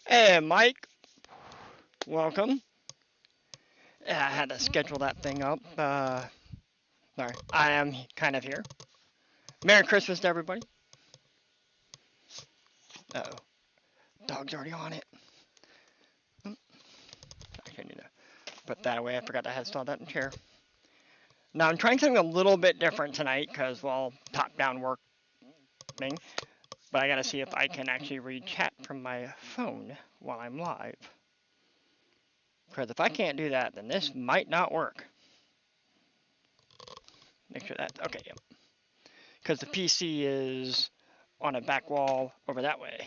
Hey, Mike. Welcome. Yeah, I had to schedule that thing up. Sorry, I am kind of here. Merry Christmas to everybody. Uh-oh. Dog's already on it. I need to put that away. I forgot I had installed that in the chair. Now, I'm trying something a little bit different tonight because, well, top-down work thing. But I gotta see if I can actually read chat from my phone while I'm live. Because if I can't do that, then this might not work. Make sure that's okay. Yep. Because the PC is on a back wall over that way.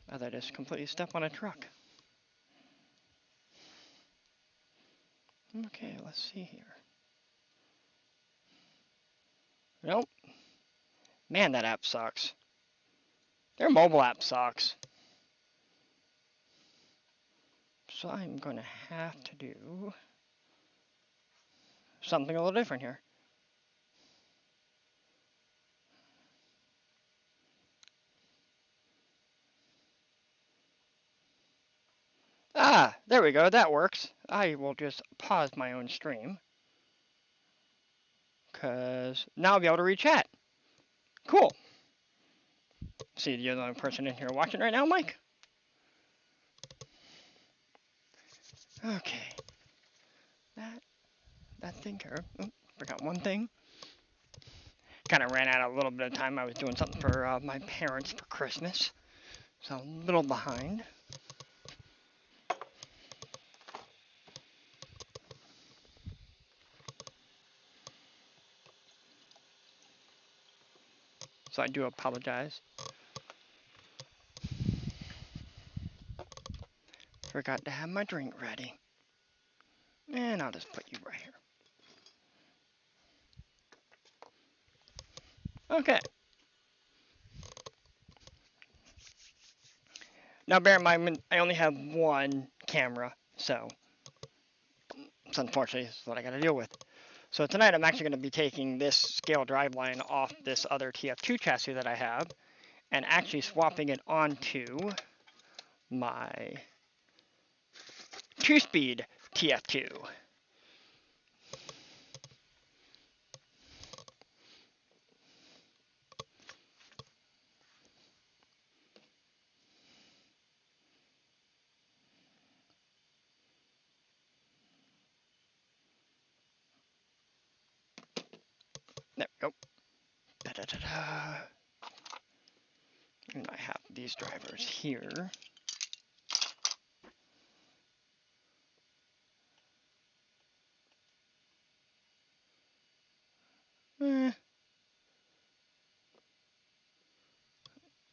As I just completely step on a truck. Okay, let's see here. Nope. Man, that app sucks. Their mobile app sucks. So I'm going to have to do something a little different here. Ah, there we go. That works. I will just pause my own stream. Because now I'll be able to read chat. Cool. See, you're the only person in here watching right now, Mike? Okay. That thing here. Oh, forgot one thing. Kind of ran out a little bit of time. I was doing something for my parents for Christmas. So a little behind. So I do apologize. Forgot to have my drink ready. And I'll just put you right here. Okay. Now bear in mind, I only have one camera, so unfortunately, this is what I gotta deal with. So tonight I'm actually gonna be taking this scale driveline off this other TF2 chassis that I have, and actually swapping it onto my 2-speed TF2. There we go. Da-da-da-da. And I have these drivers here.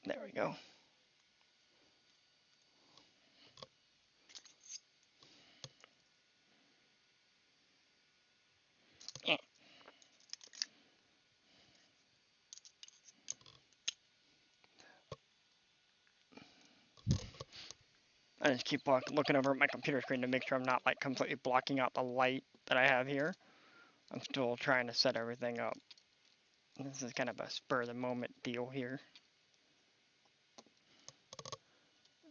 There we go. I just keep looking over at my computer screen to make sure I'm not like completely blocking out the light that I have here. I'm still trying to set everything up. This is kind of a spur of the moment deal here.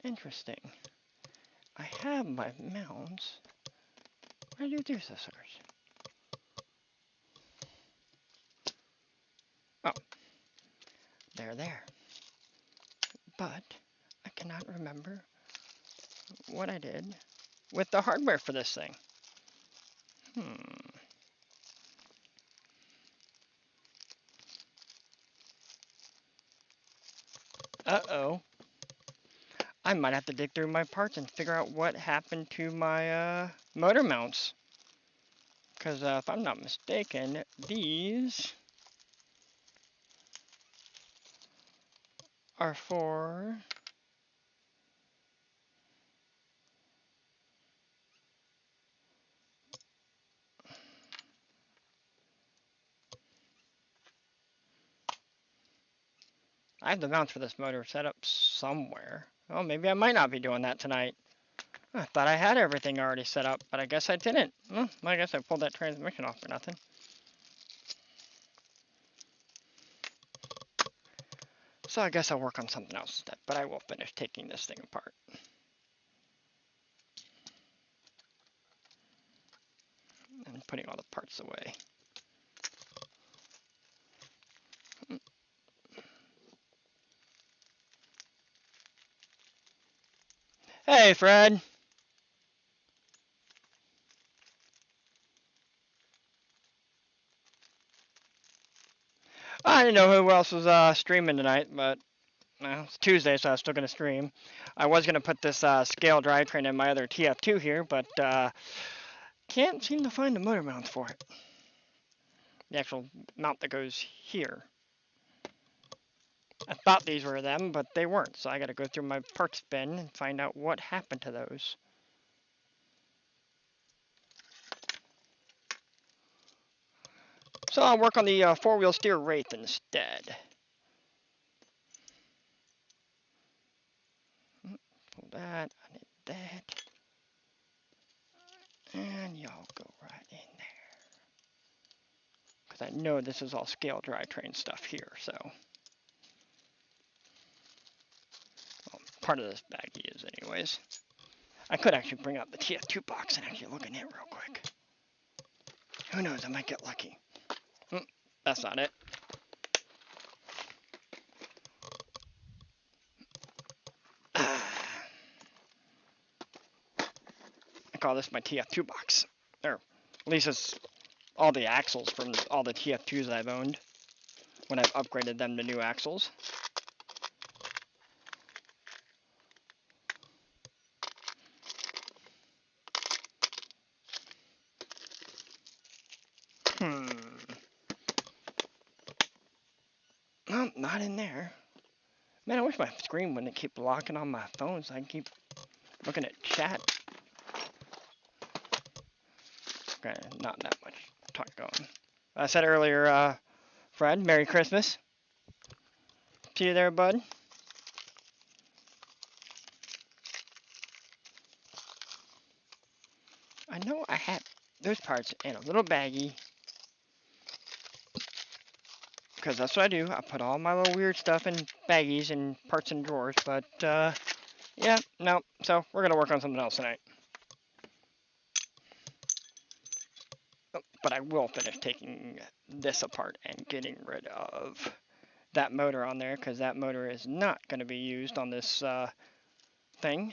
Interesting. I have my mounts. Where do these scissors? Oh, they're there. But I cannot remember what I did with the hardware for this thing. Uh-oh. I might have to dig through my parts and figure out what happened to my motor mounts. Because if I'm not mistaken, these are for... I have the mounts for this motor set up somewhere. Oh, maybe I might not be doing that tonight. I thought I had everything already set up, but I guess I didn't. Well, I guess I pulled that transmission off for nothing. So I guess I'll work on something else instead, but I will finish taking this thing apart. And putting all the parts away. Hey, Fred. I didn't know who else was streaming tonight, but well, it's Tuesday, so I was still going to stream. I was going to put this scale drivetrain in my other TF2 here, but can't seem to find the motor mounts for it. The actual mount that goes here. I thought these were them, but they weren't, so I got to go through my parts bin and find out what happened to those. So I'll work on the four-wheel steer Wraith instead. Pull that, I need that. And y'all go right in there. Because I know this is all scale drivetrain stuff here, so. Well, part of this baggie is anyways. I could actually bring up the TF2 box and actually look in it real quick. Who knows, I might get lucky. That's not it. I call this my TF2 box. Or at least it's all the axles from all the TF2s I've owned when I've upgraded them to new axles. Well, not in there. Man, I wish my screen wouldn't keep locking on my phone so I can keep looking at chat. Okay, not that much talk going. I said earlier, Fred, Merry Christmas. See you there, bud. I know I had those parts in a little baggie. Because that's what I do. I put all my little weird stuff in baggies and parts in drawers. But, yeah, no. So, we're going to work on something else tonight. But I will finish taking this apart and getting rid of that motor on there. Because that motor is not going to be used on this thing.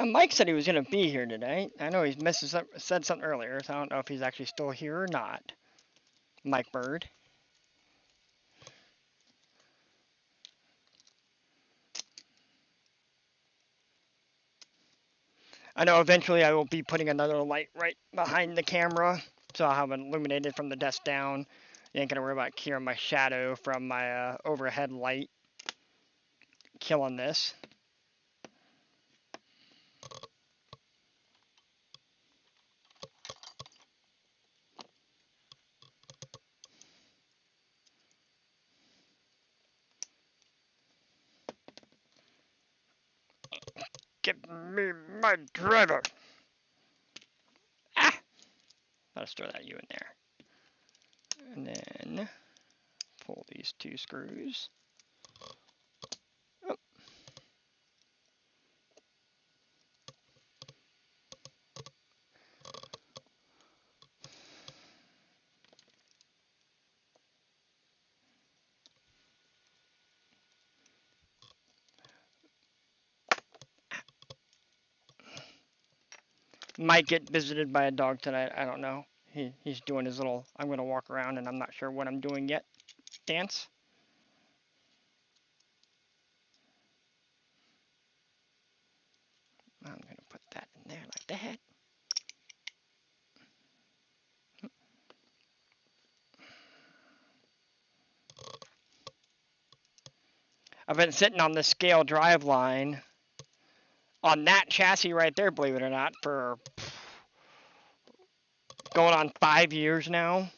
Mike said he was going to be here today. I know he said something earlier, so I don't know if he's actually still here or not. Mike Bird. I know eventually I will be putting another light right behind the camera, so I'll have it illuminated from the desk down. You ain't going to worry about clearing my shadow from my overhead light. Killing this. Give me my driver. Ah! I'll just throw that U in there. And then pull these two screws. Oh. Might get visited by a dog tonight. I don't know. He's doing his little I'm going to walk around and I'm not sure what I'm doing yet dance. I'm going to put that in there like that. I've been sitting on the scale drive line on that chassis right there, believe it or not, for going on 5 years now.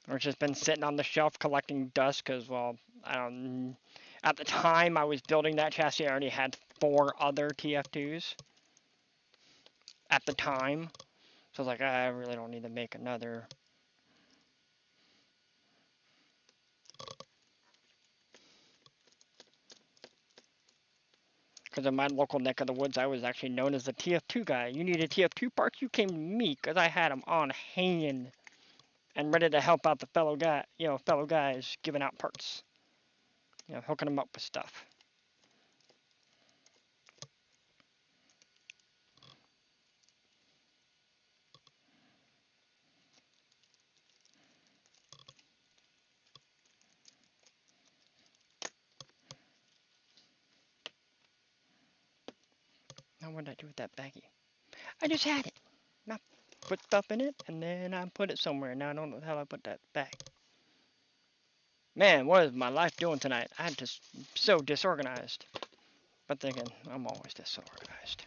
Or it's just been sitting on the shelf collecting dust because, well, I don't. At the time I was building that chassis, I already had 4 other TF2s. At the time, so I was like, I really don't need to make another. Because in my local neck of the woods, I was actually known as the TF2 guy. You needed TF2 parts, you came to me because I had them on hand and ready to help out the fellow guys giving out parts, hooking them up with stuff. Now what did I do with that baggie? I just had it. I put stuff in it and then I put it somewhere. Now I don't know how I put that back. Man, what is my life doing tonight? I'm just so disorganized. But thinking, I'm always disorganized.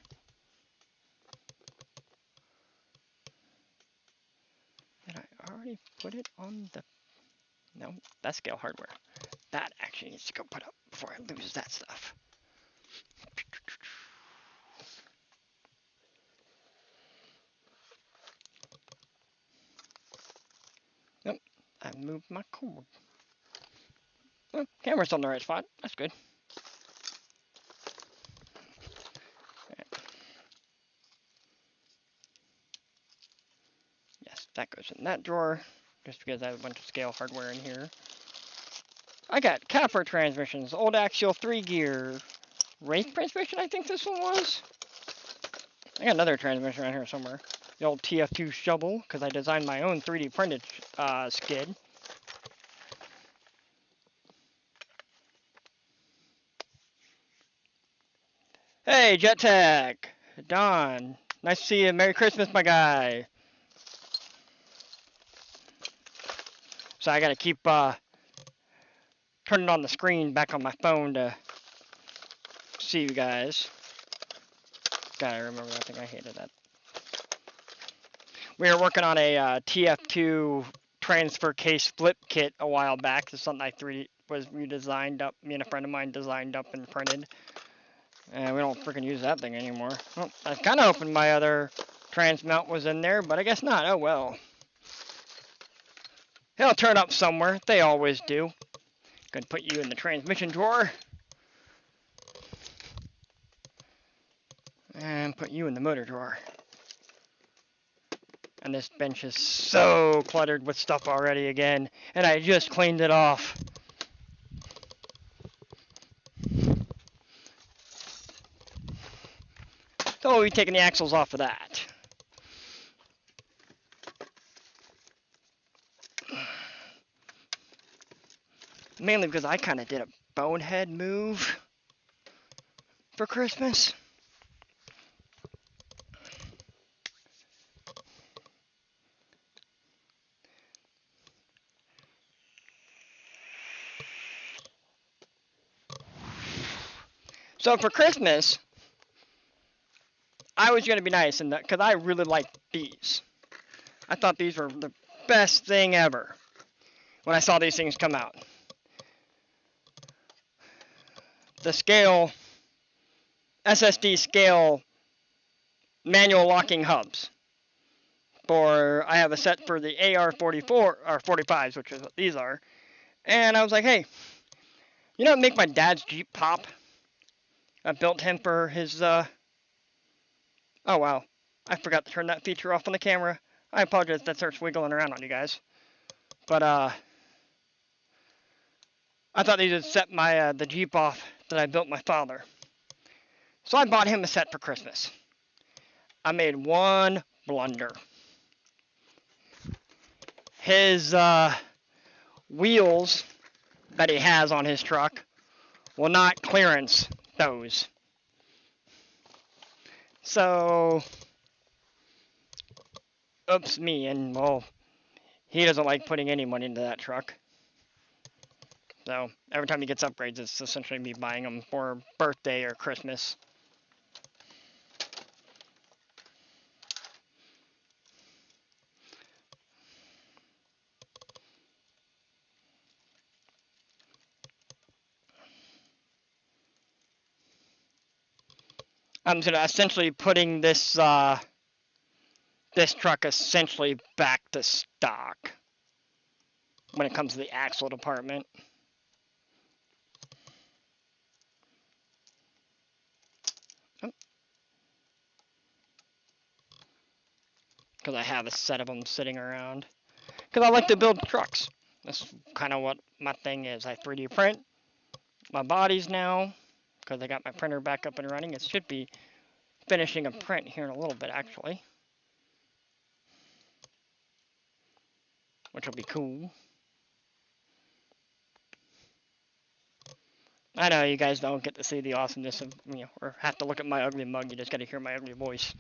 Did I already put it on the... No, that's scale hardware. That actually needs to go put up before I lose that stuff. Nope, I moved my cord. Oh, camera's on the right spot. That's good. Yes, that goes in that drawer, just because I have a bunch of scale hardware in here. I got Capra transmissions, old axial 3-gear, race transmission, I think this one was. I got another transmission around here somewhere. The old TF2 shovel, because I designed my own 3D printed skid. Hey, Jet Tech! Don, nice to see you. Merry Christmas, my guy. So I gotta keep turning on the screen back on my phone to see you guys. Gotta remember that thing. I hated that. We were working on a TF2 transfer case flip kit a while back. This is something I was redesigned up. Me and a friend of mine designed up and printed. And we don't freaking use that thing anymore. Well, I was kind of hoping my other trans mount was in there, but I guess not. Oh well. It'll turn up somewhere. They always do. Gonna put you in the transmission drawer. And put you in the motor drawer. And this bench is so cluttered with stuff already again. And I just cleaned it off. So we'll be taking the axles off of that. Mainly because I kind of did a bonehead move for Christmas. So for Christmas, I was going to be nice in that because I really liked these. I thought these were the best thing ever when I saw these things come out. The scale, SSD scale manual locking hubs. I have a set for the AR44 or 45s, which is what these are. And I was like, hey, you know what make my dad's Jeep pop? I built him for his, oh wow, I forgot to turn that feature off on the camera. I apologize if that starts wiggling around on you guys. But, I thought these would set my, the Jeep off that I built my father. So I bought him a set for Christmas. I made one blunder. His, wheels that he has on his truck will not clearance those. So, oops me, and well, he doesn't like putting any money into that truck. So, every time he gets upgrades, it's essentially me buying them for birthday or Christmas. I'm gonna essentially putting this this truck essentially back to stock when it comes to the axle department. Because I have a set of them sitting around. Because I like to build trucks. That's kind of what my thing is. I 3D print my bodies now. Because I got my printer back up and running. It should be finishing a print here in a little bit, actually. Which will be cool. I know you guys don't get to see the awesomeness of, or have to look at my ugly mug. You just got to hear my ugly voice.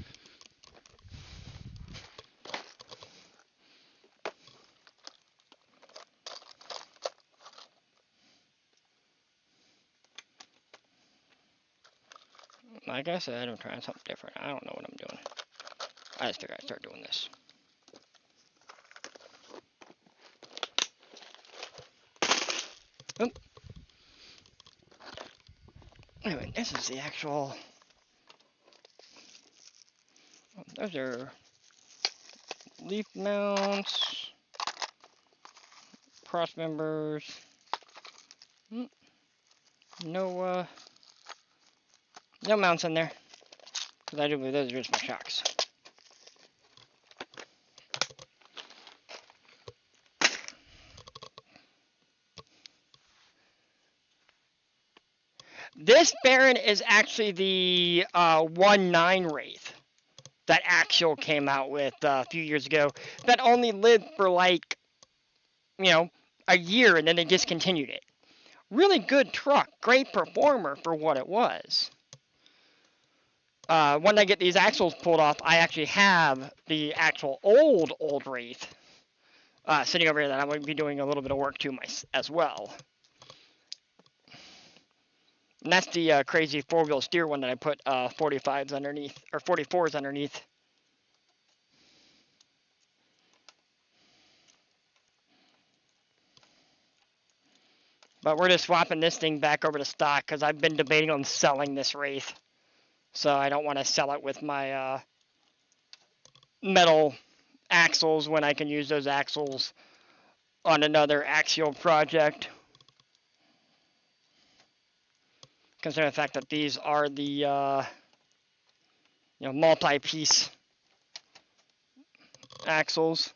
Like I said, I'm trying something different. I don't know what I'm doing. I just figured I'd start doing this. Oop. Anyway, this is the actual... Those are leaf mounts, cross members, no mounts in there, because I do believe those are just my shocks. This Baron is actually the 1.9 Wraith that Axial came out with a few years ago that only lived for like, a year and then they discontinued it. Really good truck, great performer for what it was. When I get these axles pulled off, I actually have the actual old Wraith sitting over here that I'm going to be doing a little bit of work to as well. And that's the crazy four-wheel steer one that I put 45s underneath, or 44s underneath. But we're just swapping this thing back over to stock because I've been debating on selling this Wraith. So I don't want to sell it with my metal axles when I can use those axles on another axial project. Considering the fact that these are the multi-piece axles.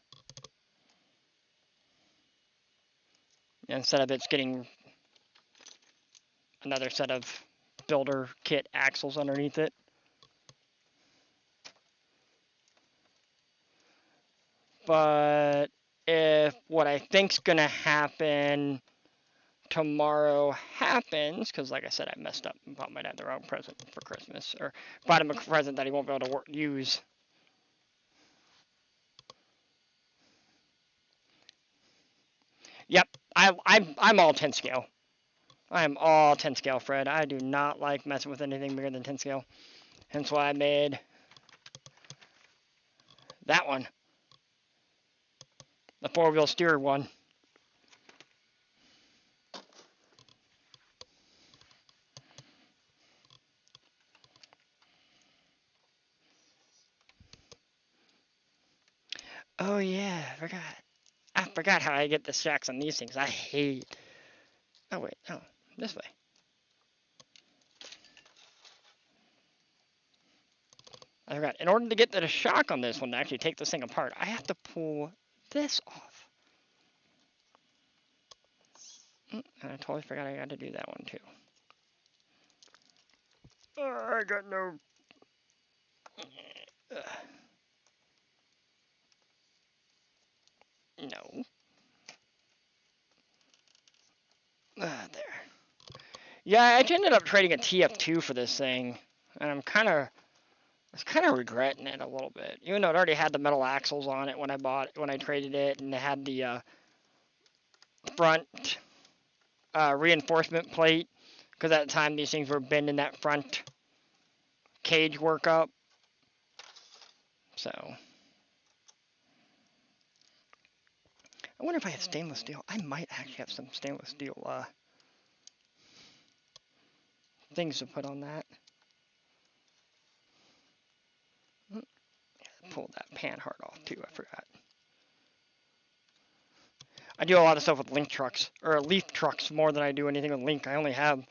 Instead of it's getting another set of builder kit axles underneath it. But if what I think's gonna happen tomorrow happens, because like I said, I messed up and bought my dad the wrong present for Christmas, or bought him a present that he won't be able to use. Yep, I'm all 10 scale. I'm all 10 scale, Fred. I do not like messing with anything bigger than 10 scale. Hence why I made that one. The four-wheel steer one. Oh yeah, I forgot how I get the shocks on these things. I hate... Oh wait, no, this way. I forgot. In order to get the shock on this one to actually take this thing apart, I have to pull this off. And I totally forgot I got to do that one too. Oh, I got no... No. There. Yeah, I ended up trading a TF2 for this thing, and I was kind of regretting it a little bit. Even though it already had the metal axles on it when I traded it, and it had the front reinforcement plate, because at the time these things were bending that front cage work up. So I wonder if I have stainless steel. I might actually have some stainless steel things to put on that. pull that pan heart off too. I forgot. I do a lot of stuff with link trucks, or leaf trucks, more than I do anything with link. I only have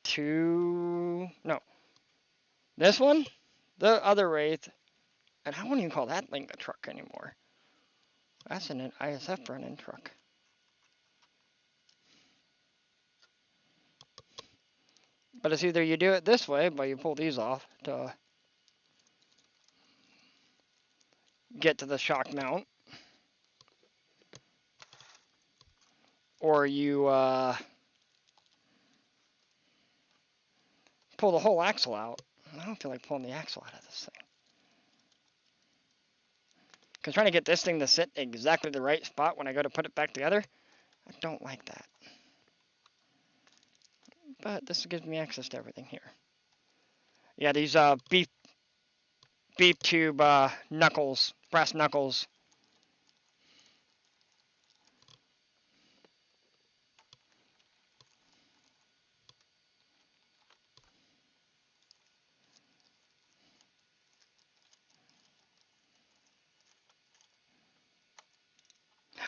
2. No. This one, the other Wraith, and I wouldn't even call that link a truck anymore. That's an ISF running truck. But it's either you do it this way, but you pull these off to get to the shock mount, or you pull the whole axle out. I don't feel like pulling the axle out of this thing. Because trying to get this thing to sit exactly the right spot when I go to put it back together, I don't like that. But this gives me access to everything here. Yeah, these beef tube knuckles, brass knuckles.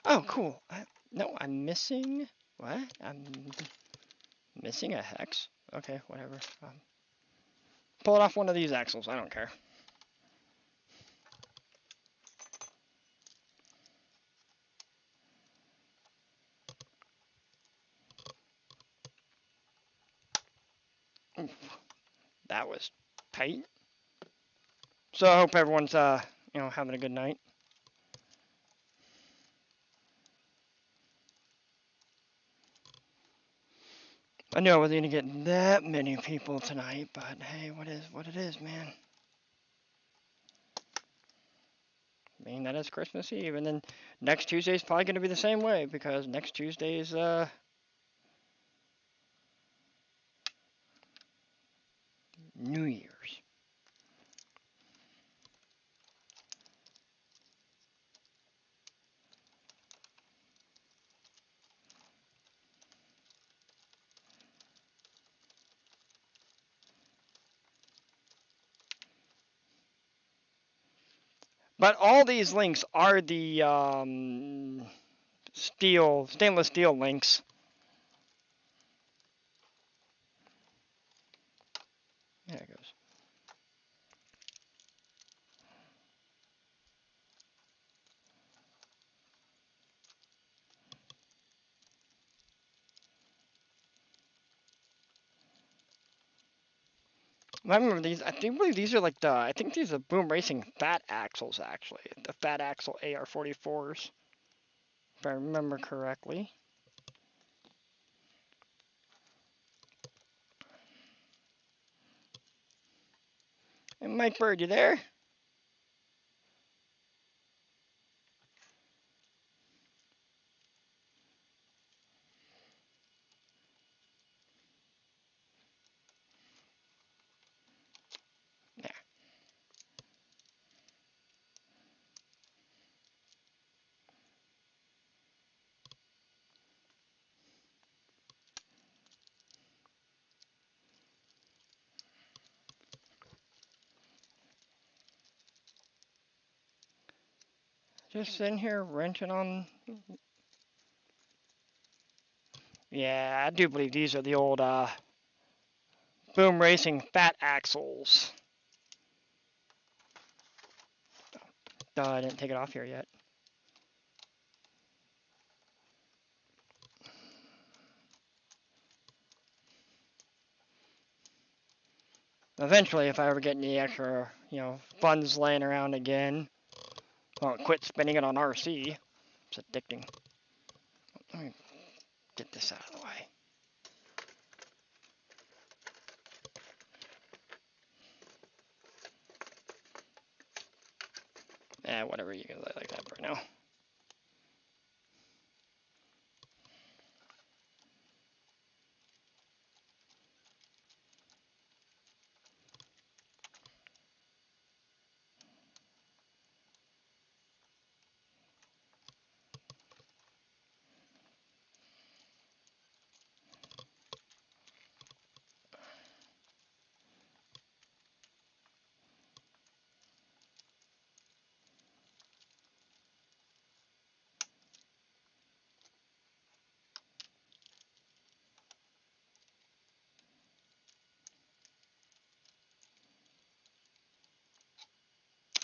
Oh, cool. No, I'm missing... What? I'm missing a hex? Okay, whatever. Pull it off one of these axles. I don't care. Oof, that was tight. So I hope everyone's having a good night. I knew I wasn't gonna get that many people tonight, but hey, what it is, man. I mean, that is Christmas Eve, and then next Tuesday's probably gonna be the same way because next Tuesday is New Year's. But all these links are the stainless steel links. There it goes. I remember these. I do believe these are like the. I think these are Boom Racing fat axles actually. The fat axle AR44s, if I remember correctly. And Mike Bird, you there? Yeah. Just sitting here wrenching on. Yeah, I do believe these are the old Boom Racing fat axles. I didn't take it off here yet. Eventually, if I ever get any extra, funds laying around again, I'll quit spending it on RC. It's addicting. Let me get this out of the way. Whatever, you can like that for now.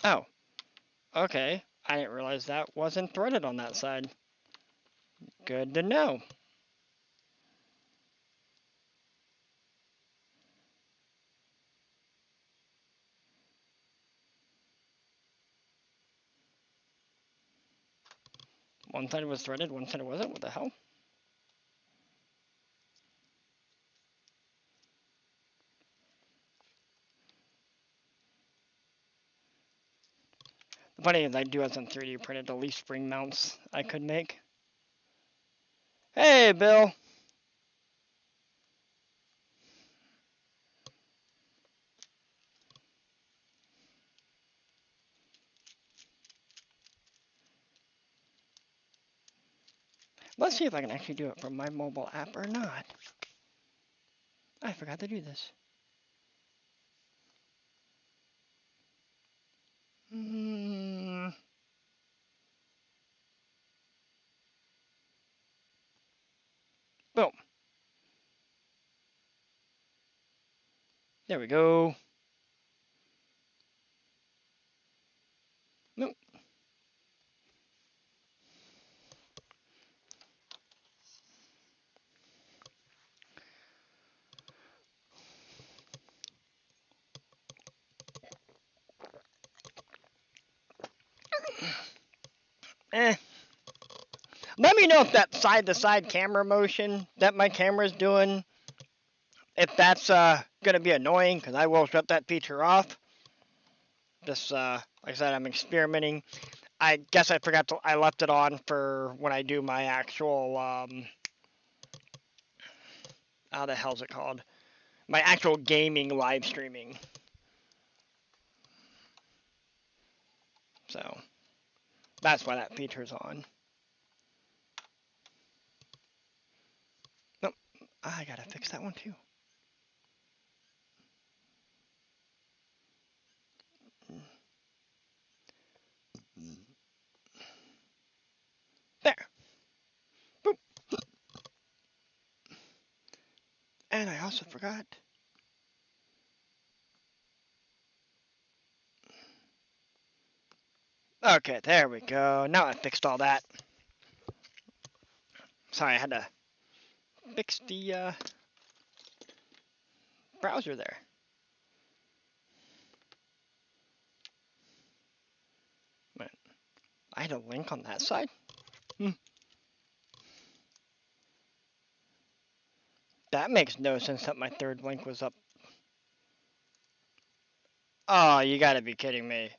Oh, okay. I didn't realize that wasn't threaded on that side. Good to know. One side was threaded, one side wasn't. What the hell? The funny is I do have some 3D printed the leaf spring mounts I could make. Hey, Bill. Let's see if I can actually do it from my mobile app or not. I forgot to do this. Boom. There we go. Nope. Eh. Let me know if that side-to-side camera motion that my camera's doing, if that's gonna be annoying, because I will shut that feature off. Just like I said, I'm experimenting. I guess I forgot to. I left it on for when I do my actual how the hell's it called? My actual gaming live streaming. So that's why that feature's on. Nope. I gotta fix that one too. There. Boop. And I also forgot. Okay, there we go. Now I fixed all that. Sorry, I had to fix the browser there. Wait, I had a link on that side? That makes no sense that my third link was up. Oh, you gotta be kidding me.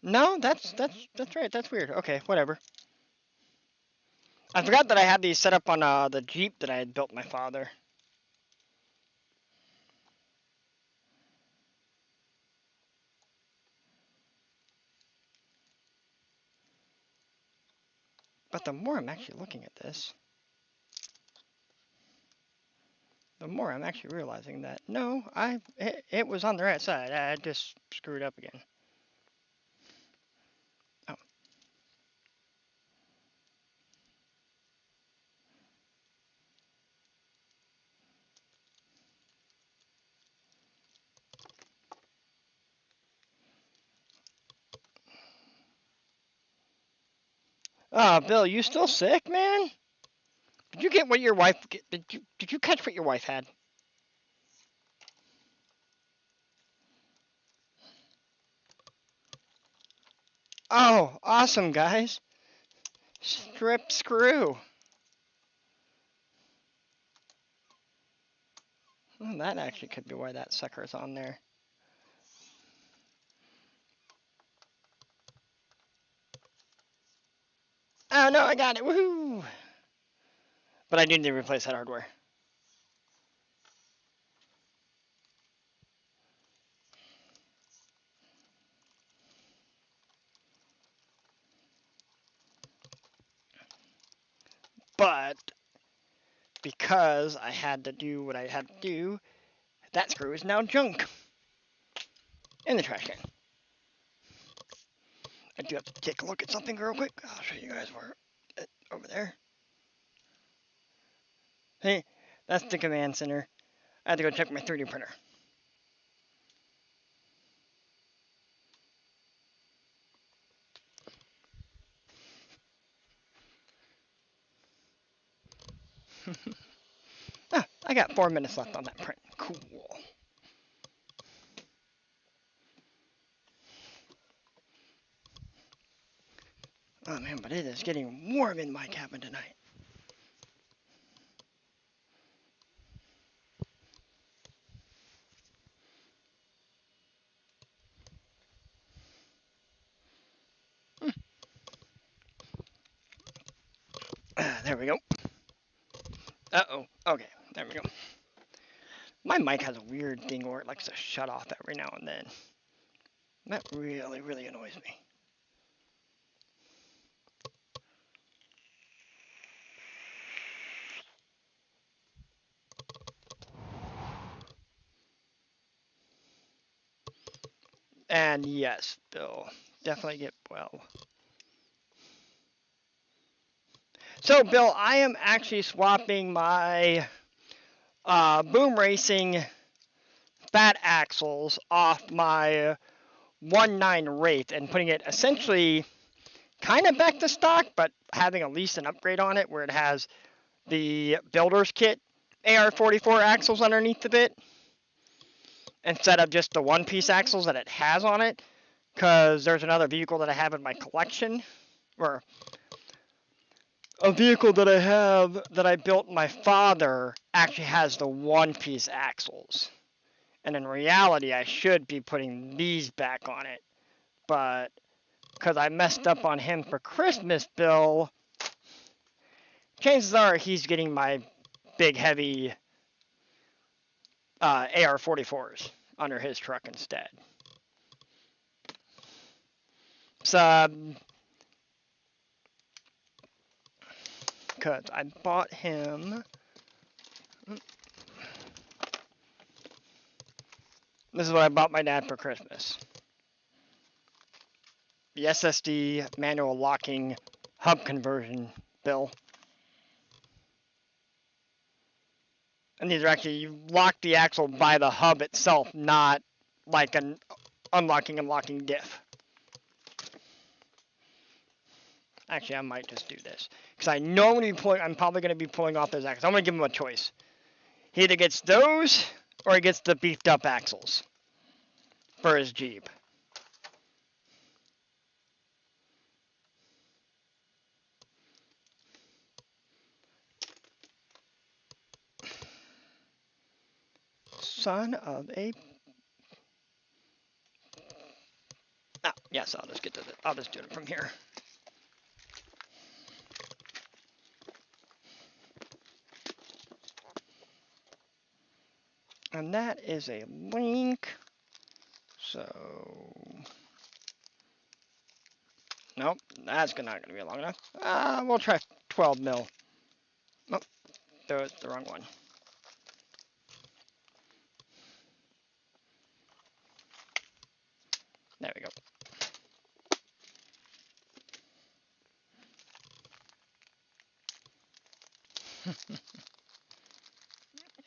No, that's right. That's weird. Okay, whatever. I forgot that I had these set up on the Jeep that I had built my father. But the more I'm actually looking at this, the more I'm actually realizing that no, it was on the right side. I just screwed up again. Oh. Oh, Bill, you still sick, man? Did you get what your wife did you catch what your wife had? Oh, awesome, guys. Strip screw. Well, that actually could be why that sucker's on there. Oh no, I got it. Woohoo! But I do need to replace that hardware. But because I had to do what I had to do, that screw is now junk in the trash can. I do have to take a look at something real quick. I'll show you guys where over there. Hey, that's the command center. I have to go check my 3D printer. Ah, I got 4 minutes left on that print. Cool. Oh man, but it is getting warm in my cabin tonight. There we go. Uh-oh. Okay, there we go. My mic has a weird thing where it likes to shut off every now and then. That really, really annoys me. And yes, Bill, definitely get well. So, Bill, I am actually swapping my boom racing fat axles off my 1.9 Wraith and putting it essentially kind of back to stock, but having at least an upgrade on it where it has the builder's kit AR44 axles underneath of it instead of just the one-piece axles that it has on it, because there's another vehicle that I have in my collection, or a vehicle that I have that I built my father actually has the one-piece axles. And in reality, I should be putting these back on it. But because I messed up on him for Christmas, Bill, chances are he's getting my big, heavy AR-44s under his truck instead. So, because I bought him... This is what I bought my dad for Christmas. The SSD manual locking hub conversion, Bill. And these are actually, you lock the axle by the hub itself, not like an unlocking and locking diff. Actually, I might just do this. Because I know I'm probably going to be pulling off those axles. I'm going to give him a choice. He either gets those, or he gets the beefed up axles for his Jeep. Son of a... Ah, yes, I'll just get to it. I'll just do it from here. And that is a link. So... Nope, that's not going to be long enough. We'll try 12 mil. Oh, that was the wrong one. There we go.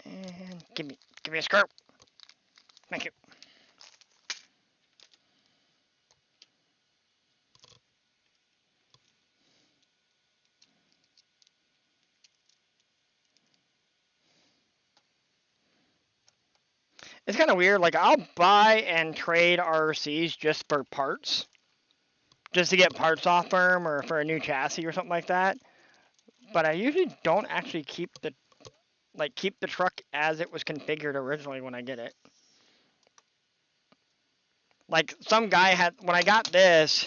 And give me a skirt. Thank you. It's kind of weird. Like, I'll buy and trade RCs just for parts, just to get parts off them or for a new chassis or something like that. But I usually don't actually keep the truck as it was configured originally when I get it. Like, some guy had, when I got this,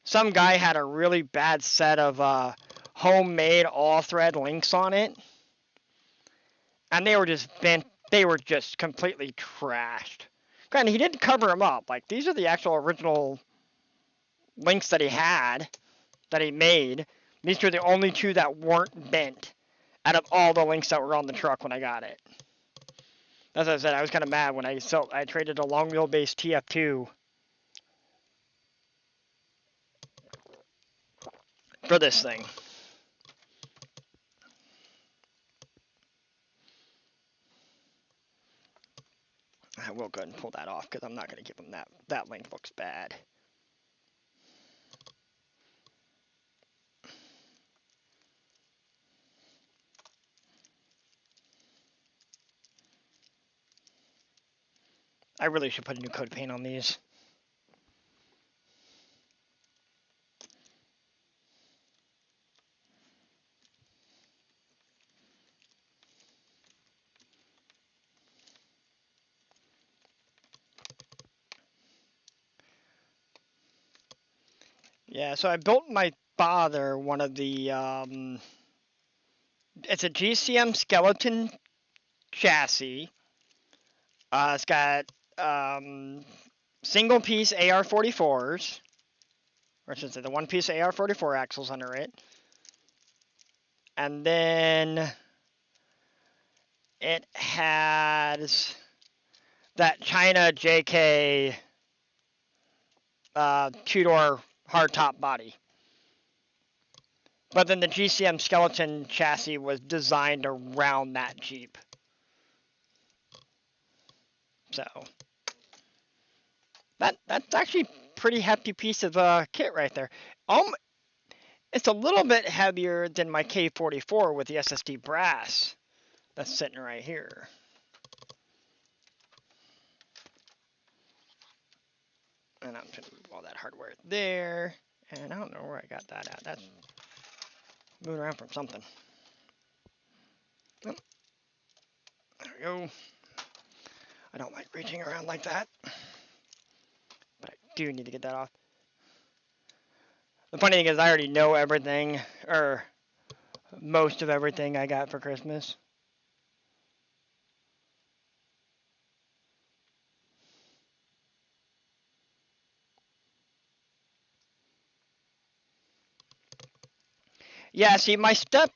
some guy had a really bad set of homemade all-thread links on it, and they were just bent. They were just completely trashed. Granted, he did cover them up. Like, these are the actual original links that he had, that he made. These were the only two that weren't bent out of all the links that were on the truck when I got it. As I said, I was kind of mad when I traded a long wheelbase TF2 for this thing. I will go ahead and pull that off because I'm not going to give him that. That link looks bad. I really should put a new coat of paint on these. Yeah, so I built my father one of the, it's a GCM skeleton chassis. It's got single piece AR-44s, or I should say the one piece AR-44 axles under it. And then it has that China JK two-door hardtop body. But then the GCM skeleton chassis was designed around that Jeep. So that's actually a pretty hefty piece of kit right there. It's a little bit heavier than my K44 with the SSD brass that's sitting right here. And I'm going to move all that hardware there. And I don't know where I got that at. That's moving around from something. Oh, there we go. I don't like reaching around like that. But I do need to get that off. The funny thing is I already know everything, or most of everything I got for Christmas. Yeah, see, my stepdad,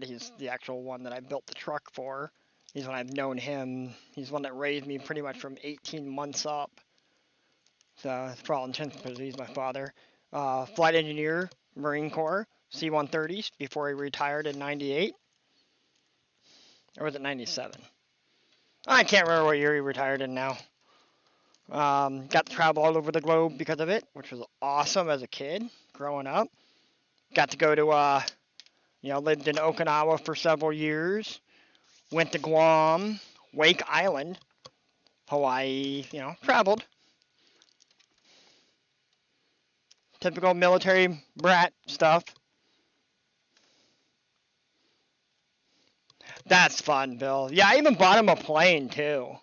he's the actual one that I built the truck for. He's when I've known him. He's the one that raised me pretty much from 18 months up. So, for all intents and purposes, he's my father. Flight engineer, Marine Corps, C-130s, before he retired in 98. Or was it 97? I can't remember what year he retired in now. Got to travel all over the globe because of it, which was awesome as a kid, growing up. Got to go to, lived in Okinawa for several years. Went to Guam, Wake Island, Hawaii, traveled. Typical military brat stuff. That's fun, Bill. Yeah, I even bought him a plane, too.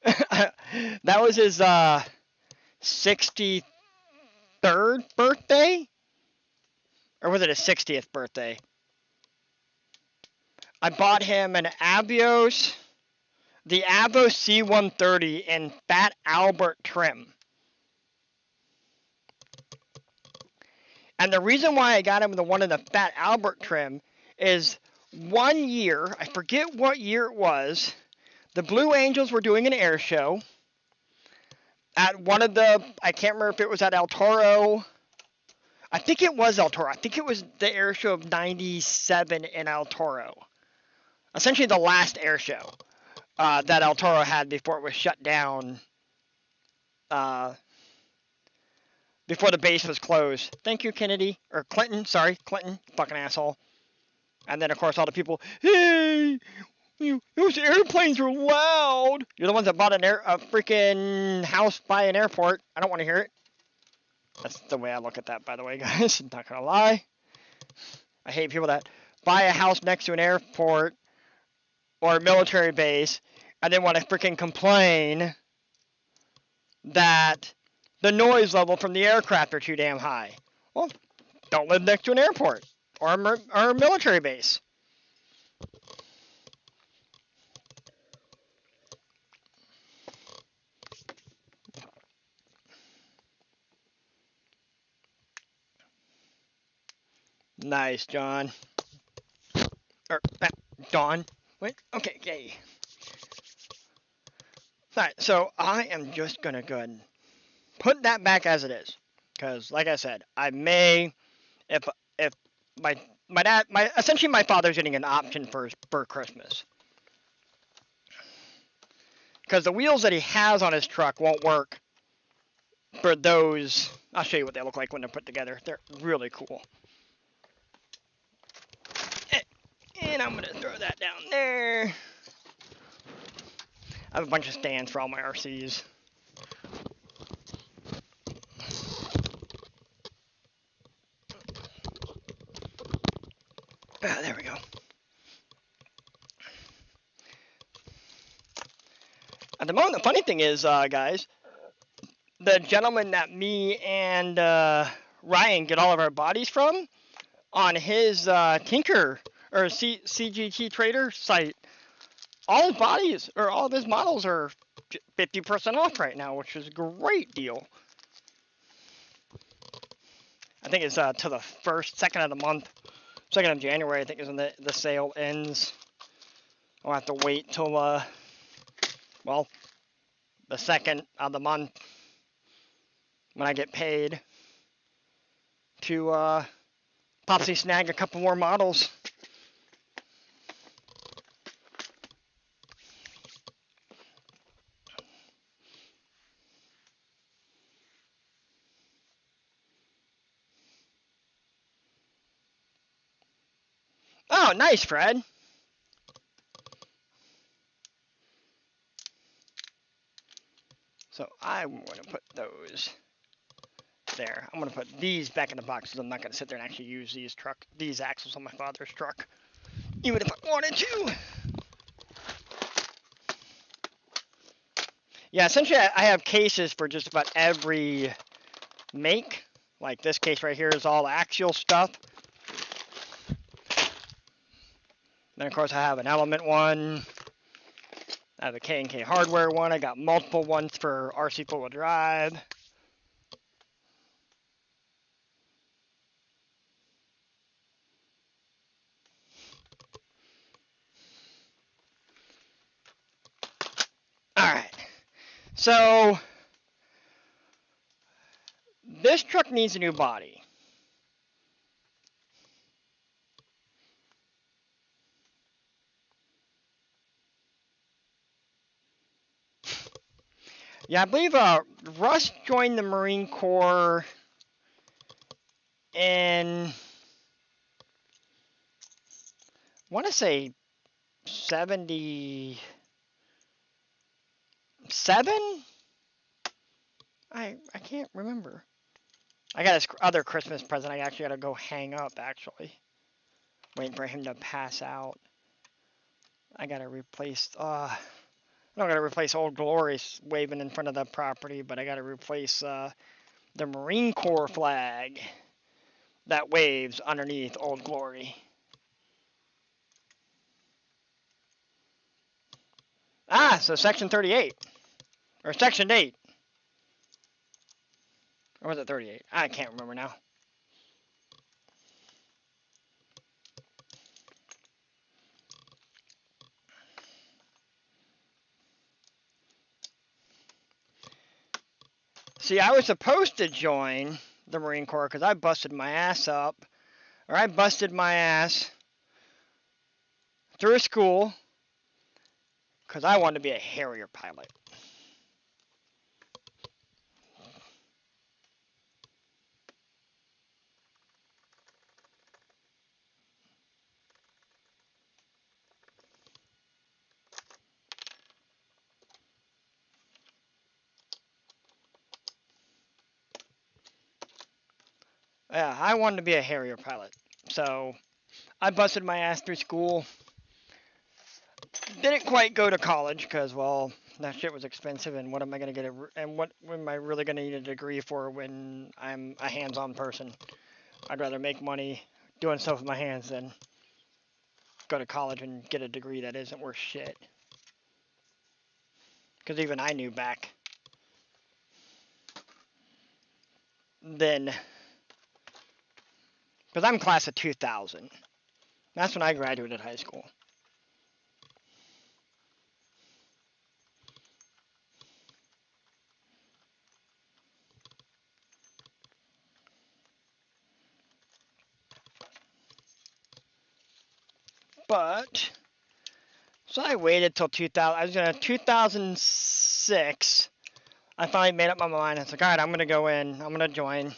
That was his 63rd birthday? Or was it his 60th birthday? I bought him an Avios, the Avos C-130 in Fat Albert trim. And the reason why I got him the one in the Fat Albert trim is 1 year, I forget what year it was, the Blue Angels were doing an air show at one of the, I can't remember if it was at El Toro. I think it was El Toro. I think it was the air show of 97 in El Toro. Essentially the last air show that El Toro had before it was shut down. Before the base was closed. Thank you, Kennedy. Or Clinton. Sorry, Clinton. Fucking asshole. And then, of course, all the people, hey, those airplanes are loud. You're the ones that bought a freaking house by an airport. I don't want to hear it. That's the way I look at that, by the way, guys. I'm not going to lie. I hate people that buy a house next to an airport or a military base and then want to freaking complain that the noise level from the aircraft are too damn high. Well, don't live next to an airport or a military base. Nice, John. Or, Dawn. Wait, okay, yay. Alright, so I am just going to go ahead and put that back as it is. Because, like I said, I may, if essentially my father's getting an option for Christmas. Because the wheels that he has on his truck won't work for those. I'll show you what they look like when they're put together. They're really cool. And I'm going to throw that down there. I have a bunch of stands for all my RCs. There we go. At the moment, the funny thing is, guys, the gentleman that me and Ryan get all of our bodies from, on his Tinker or CGT Trader site, all his bodies or all of his models are 50% off right now, which is a great deal. I think it's to the second of the month, 2nd of January. I think is when the sale ends. I'll have to wait till well, the 2nd of the month when I get paid to possibly snag a couple more models. Oh, nice, Fred. So I'm going to put those there. I'm going to put these back in the box because I'm not going to sit there and actually use these axles on my father's truck, even if I wanted to. Yeah, essentially I have cases for just about every make. Like this case right here is all axial stuff. Then of course I have an Element one. I have a K&K hardware one. I got multiple ones for RC four-wheel drive. Alright, so this truck needs a new body. Yeah, I believe Russ joined the Marine Corps in, I want to say 77? I can't remember. I got his other Christmas present. I actually got to go hang up, actually. Waiting for him to pass out. I got to replace, I don't got to replace Old Glory waving in front of the property, but I got to replace the Marine Corps flag that waves underneath Old Glory. Ah, so Section 38. Or Section 8. Or was it 38? I can't remember now. See, I was supposed to join the Marine Corps because I busted my ass up. Or I busted my ass through school because I wanted to be a Harrier pilot. Yeah, I wanted to be a Harrier pilot. So I busted my ass through school. Didn't quite go to college because, well, that shit was expensive, and what am I going to get and what am I really going to need a degree for when I'm a hands-on person? I'd rather make money doing stuff with my hands than go to college and get a degree that isn't worth shit. Because even I knew back then, because I'm class of 2000. That's when I graduated high school. But, so I waited till 2000. I was going to 2006. I finally made up my mind. I was like, all right, I'm going to go in. I'm going to join.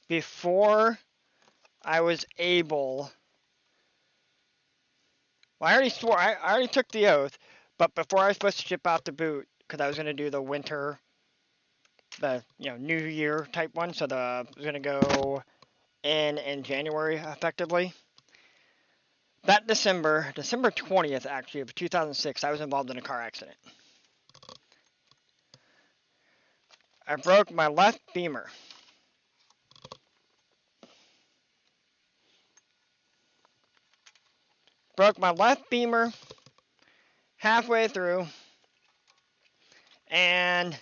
Before I was able Well, I already swore. I already took the oath, but before I was supposed to ship out the boot, because I was gonna do the winter, the New Year type one. So I was gonna go in January effectively. That December 20th actually of 2006, I was involved in a car accident. I broke my left femur. Broke my left femur halfway through, and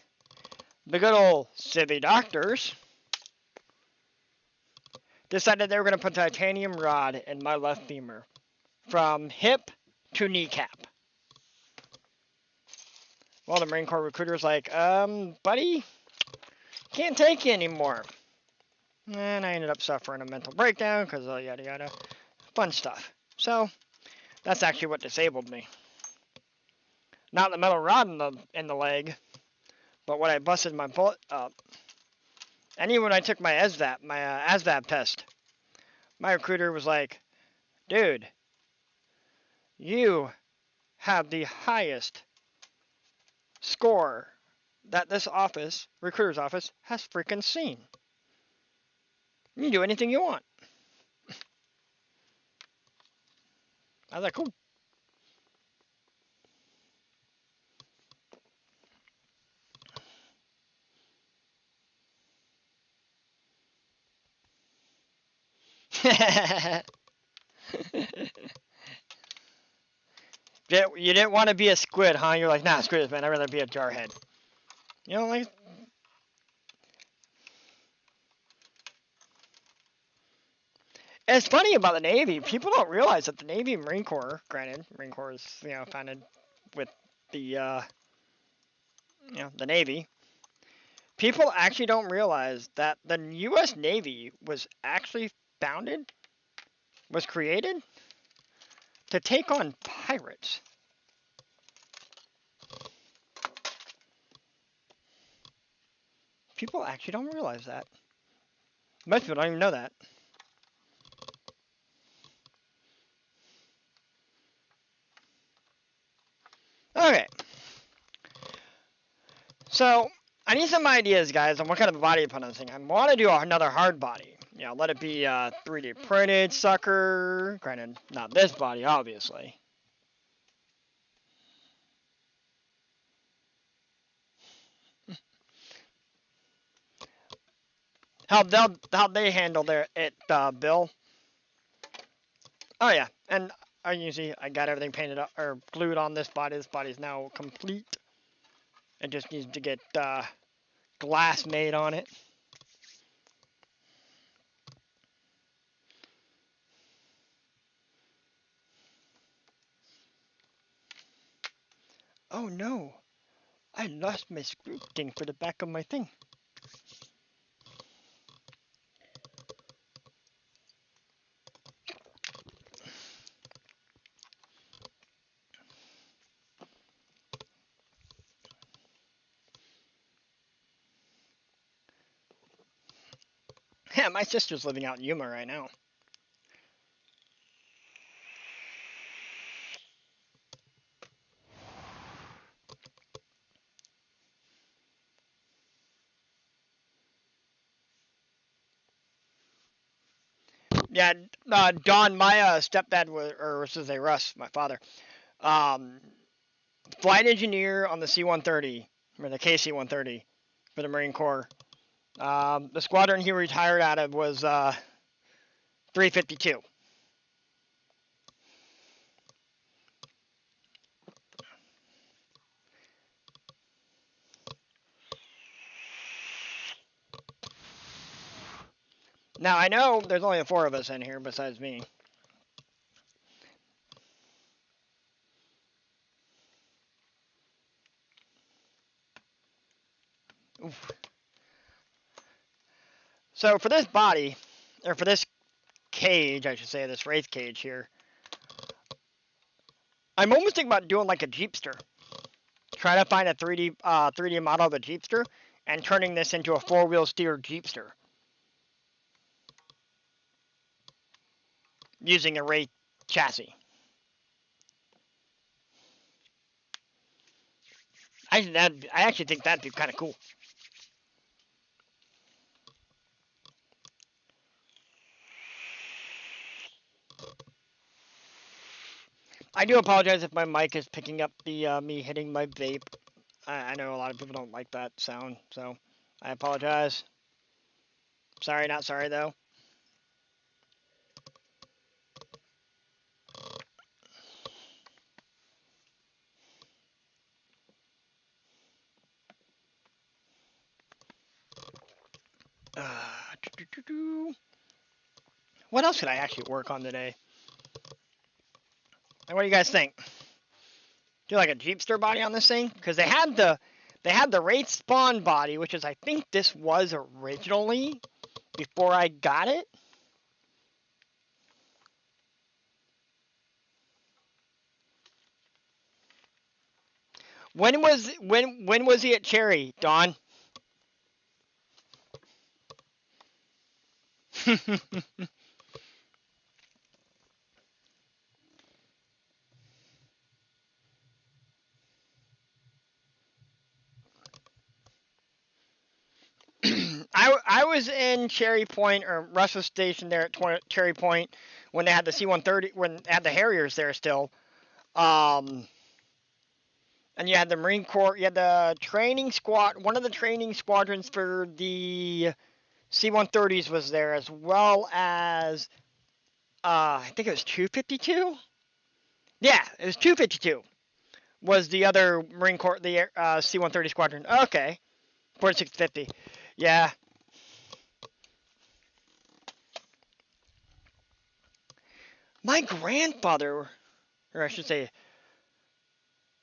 the good old civvy doctors decided they were going to put titanium rod in my left femur from hip to kneecap. Well, the Marine Corps recruiter's like, buddy, can't take you anymore. And I ended up suffering a mental breakdown because yada yada. Fun stuff. So, that's actually what disabled me. Not the metal rod in the leg, but when I busted my bullet up. And even when I took my ASVAB test, my recruiter was like, dude, you have the highest score that this office, recruiter's office, has freaking seen. You can do anything you want. I was like, cool. You didn't want to be a squid, huh? You're like, nah, screw this, man. I'd rather be a jarhead. You know, like. It's funny about the Navy. People don't realize that the Navy and Marine Corps, granted, Marine Corps is, founded with the, the Navy. People actually don't realize that the U.S. Navy was actually was created to take on pirates. People actually don't realize that. Most people don't even know that. Okay. So, I need some ideas, guys, on what kind of body to put on this thing. I want to do another hard body. Let it be 3D printed sucker. Granted, not this body, obviously. How they handle it, Bill? Oh yeah, and I got everything painted up or glued on this body. This body is now complete. It just needs to get glass made on it. Oh no, I lost my scripting for the back of my thing. Yeah, my sister's living out in Yuma right now. Yeah, Don, my stepdad was say Russ, my father, um, flight engineer on the C-130 or the KC-130 for the Marine Corps. The squadron he retired out of was 352. Now I know there's only 4 of us in here besides me. Oof. So for this body, or for this cage, I should say, this wraith cage here, I'm almost thinking about doing like a Jeepster. Try to find a 3D model of a Jeepster and turning this into a 4-wheel steer Jeepster using a wraith chassis. I actually think that'd be kind of cool. I do apologize if my mic is picking up the me hitting my vape. I know a lot of people don't like that sound, so I apologize. Sorry, not sorry though. What else could I actually work on today? And what do you guys think? Do like a Jeepster body on this thing? Because they had the Wraith Spawn body, which is I think this was originally before I got it. When was he at Cherry, Dawn? I was in Cherry Point or Russell Station there at Cherry Point when they had the C-130, when they had the Harriers there still. And you had the Marine Corps, you had the training squad, one of the training squadrons for the C-130s was there, as well as, I think it was 252? Yeah, it was 252 was the other Marine Corps, the C-130 squadron. Okay, 4650. Yeah. My grandfather, or I should say,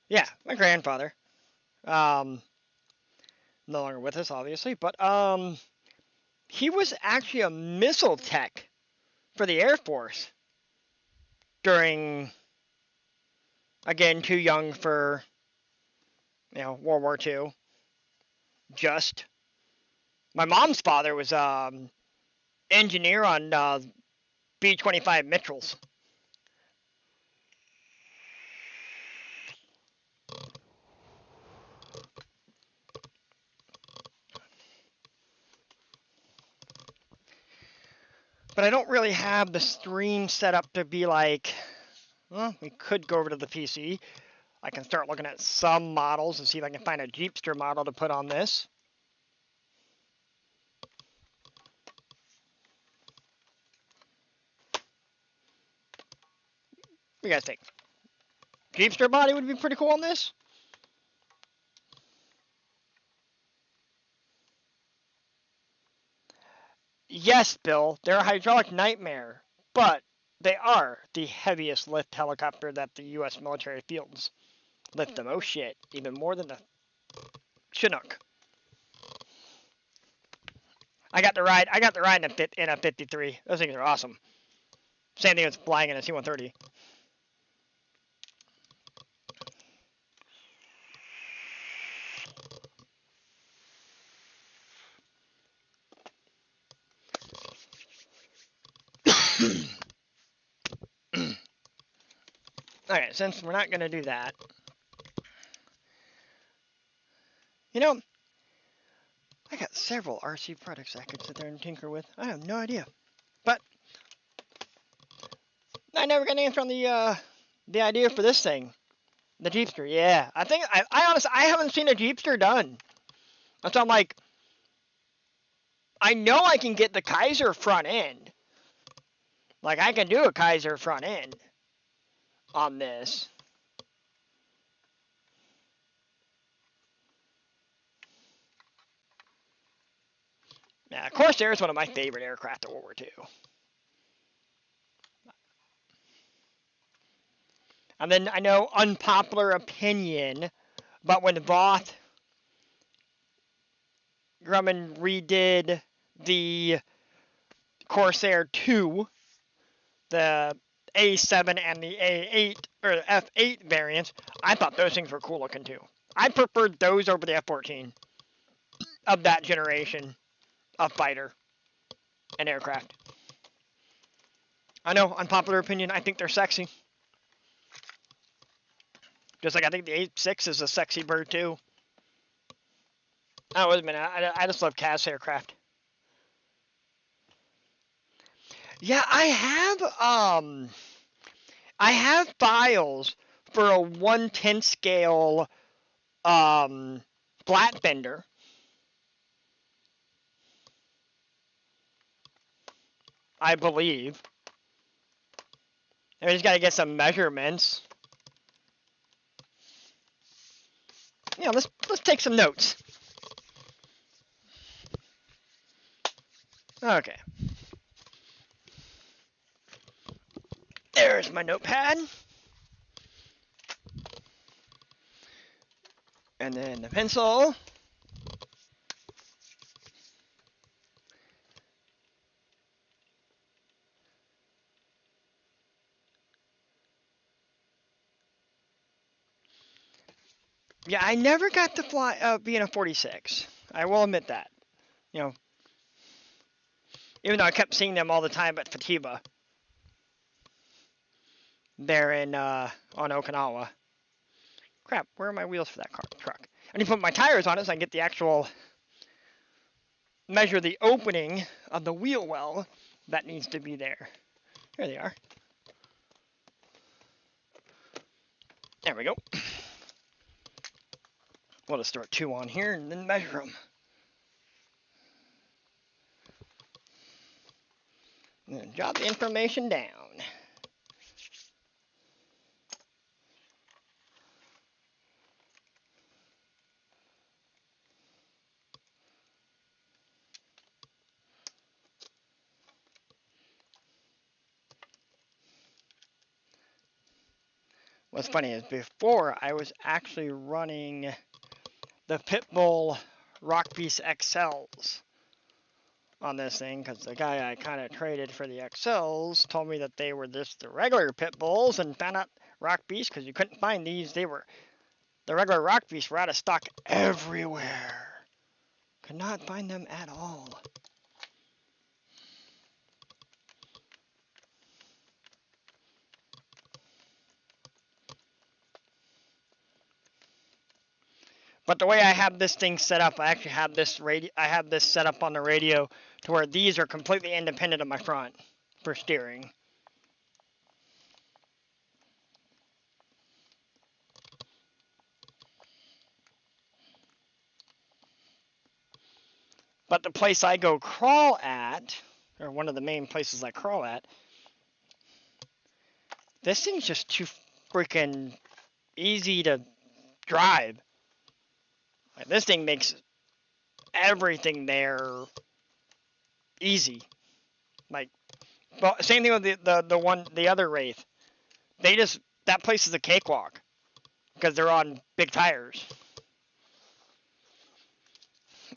yeah, my grandfather, no longer with us, obviously, but he was actually a missile tech for the Air Force during, again, too young for, World War II. Just. My mom's father was engineer on B-25 Mitchells. But I don't really have the stream set up to be like, well, we could go over to the PC. I can start looking at some models and see if I can find a Jeepster model to put on this. What do you guys think? Jeepster body would be pretty cool on this? Yes, Bill, they're a hydraulic nightmare, but they are the heaviest lift helicopter that the U.S. military fields. Lift them, oh shit, even more than the Chinook. I got the ride in a 53. Those things are awesome. Same thing as flying in a C-130. Alright, since we're not going to do that, I got several RC products I could sit there and tinker with. I have no idea. But I never got an answer on the idea for this thing. The Jeepster, yeah. I think, I honestly, I haven't seen a Jeepster done. So I'm like, I know I can get the Kaiser front end. Like, I can do a Kaiser front end on this. Now, Corsair is one of my favorite aircraft of World War II. And then I know unpopular opinion, but when Voth Grumman redid the Corsair 2, the A7 and the A8 or F8 variants, I thought those things were cool looking too. I preferred those over the F-14 of that generation of fighter and aircraft. I know, unpopular opinion, I think they're sexy. Just like I think the A6 is a sexy bird too. Oh, wait a minute. I just love CAS aircraft. Yeah, I have files for a 1/10 scale flat bender. I believe. I just gotta get some measurements. Yeah, let's take some notes. Okay. There's my notepad. And then the pencil. Yeah, I never got to fly being a 46. I will admit that. You know, even though I kept seeing them all the time at Fatiba. There in on Okinawa. Crap, where are my wheels for that truck? I need to put my tires on it so I can get the actual measure the opening of the wheel well that needs to be there. Here they are. There we go. We'll just throw 2 on here and then measure them. And then jot the information down. What's funny is before I was actually running the Pitbull Rock Beast XLs on this thing because the guy I kind of traded for the XLs told me that they were just the regular Pitbulls and found out Rock Beast because you couldn't find these. The regular Rock Beasts were out of stock everywhere. Could not find them at all. But the way I have this thing set up, I actually have this set up on the radio to where these are completely independent of my front for steering. But the place I go crawl at, or one of the main places I crawl at, this thing's just too freaking easy to drive. Like, this thing makes everything there easy. Like, well, same thing with the other Wraith. That place is a cakewalk because they're on big tires,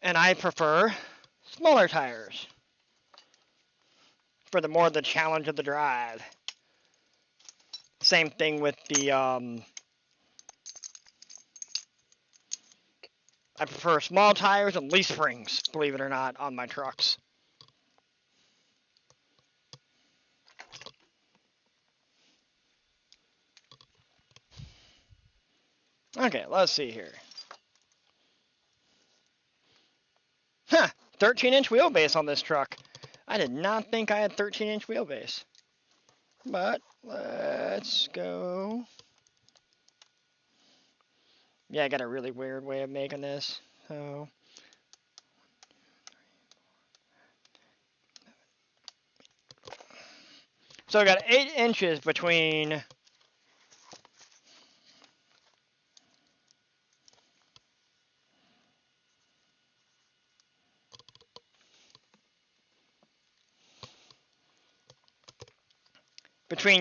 and I prefer smaller tires for the challenge of the drive. Same thing with the I prefer small tires and leaf springs, believe it or not, on my trucks. Okay, let's see here. Huh, 13-inch wheelbase on this truck. I did not think I had 13-inch wheelbase. But let's go. Yeah, I got a really weird way of making this. So I got 8 inches between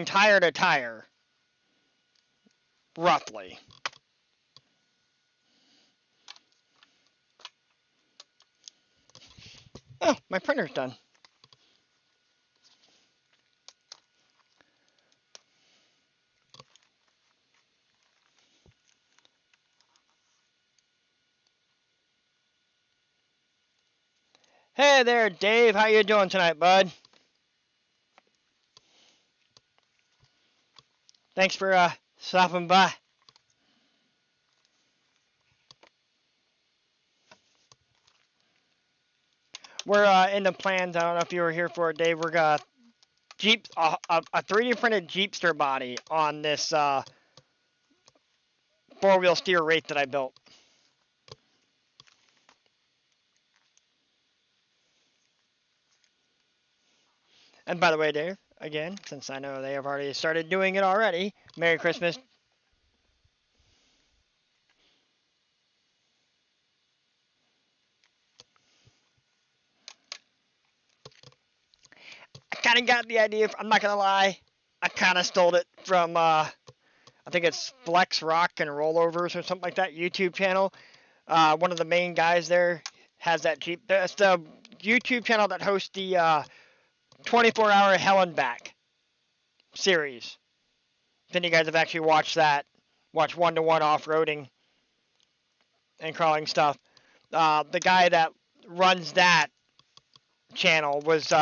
tire to tire, roughly. Oh, my printer's done. Hey there, Dave. How you doing tonight, bud? Thanks for stopping by. We're in the plans. I don't know if you were here for it, Dave. We're gonna Jeep a 3D printed Jeepster body on this 4-wheel steer Wraith that I built. And by the way, Dave, again, since I know they have already started doing it already, Merry Christmas. I kind of got the idea. I'm not gonna lie. I kind of stole it from I think it's Flex Rock and Rollovers or something like that YouTube channel. One of the main guys there has that Jeep. That's the YouTube channel that hosts the 24-hour Hell and Back series. Then you guys have actually watched that, watch one-to-one off-roading and crawling stuff. The guy that runs that channel was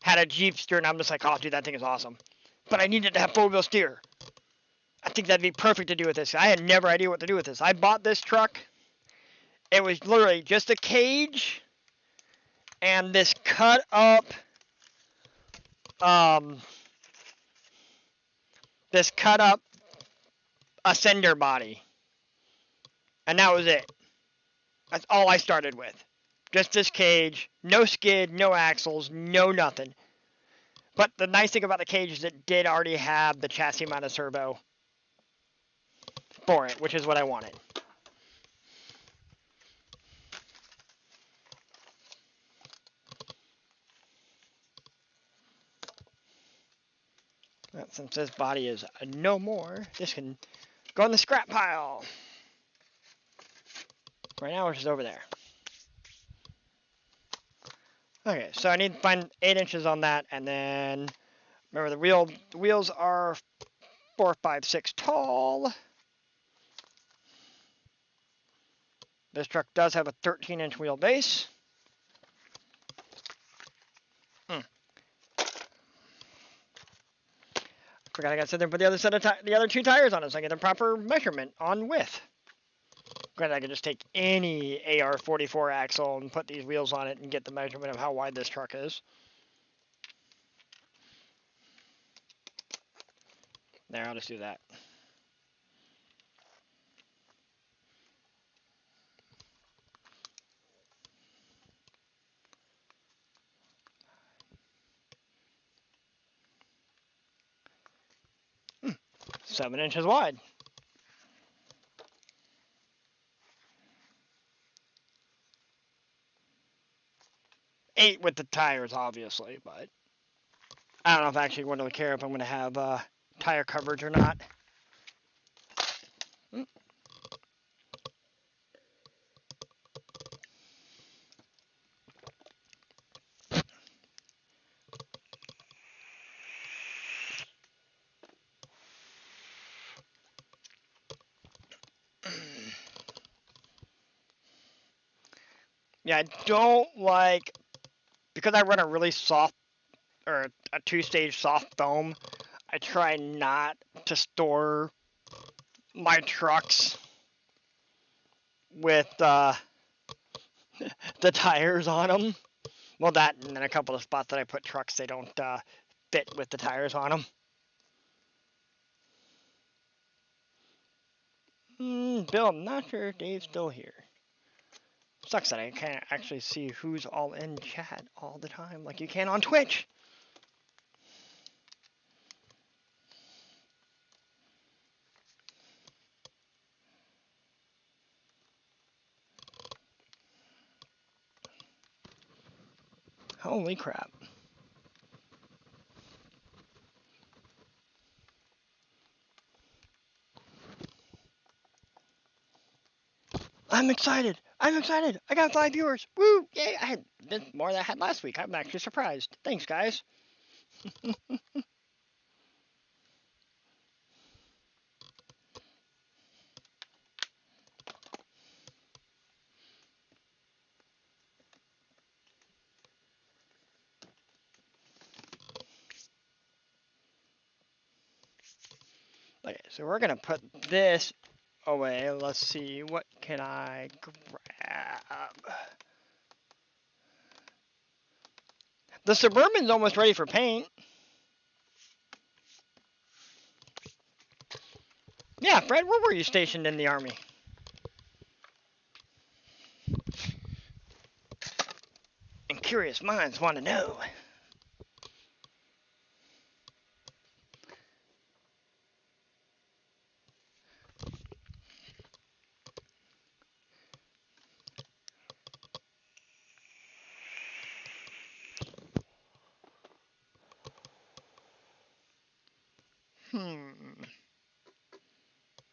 had a Jeepster, and I'm just like, oh, dude, that thing is awesome. But I needed to have 4-wheel steer. I think that'd be perfect to do with this. I had never idea what to do with this. I bought this truck. It was literally just a cage and this cut up, ascender body, and that was it. That's all I started with. Just this cage, no skid, no axles, no nothing. But the nice thing about the cage is it did already have the chassis mounted servo for it, which is what I wanted. Well, since this body is no more, this can go in the scrap pile. Right now, it's just over there. Okay, so I need to find 8 inches on that, and then remember the wheels are 4, 5, 6 tall. This truck does have a 13-inch wheelbase. Forgot I got to sit there and put the other 2 tires on it so I get the proper measurement on width. Granted, I could just take any AR44 axle and put these wheels on it and get the measurement of how wide this truck is. There, I'll just do that. Hmm, 7 inches wide. 8 with the tires, obviously, but I don't know if I actually want to care if I'm going to have tire coverage or not. Yeah, I don't like, because I run a really soft, or a 2-stage soft foam, I try not to store my trucks with the tires on them. Well, that and then a couple of spots that I put trucks, they don't fit with the tires on them. Bill, I'm not sure if Dave's still here. Sucks that I can't actually see who's all in chat all the time like you can on Twitch. Holy crap. I'm excited. I'm excited. I got 5 viewers. Woo! Yay! I had more than I had last week. I'm actually surprised. Thanks, guys. Okay, so we're gonna put this away. Let's see, what can I grab? The Suburban's almost ready for paint. Yeah, Fred, where were you stationed in the Army? And curious minds want to know.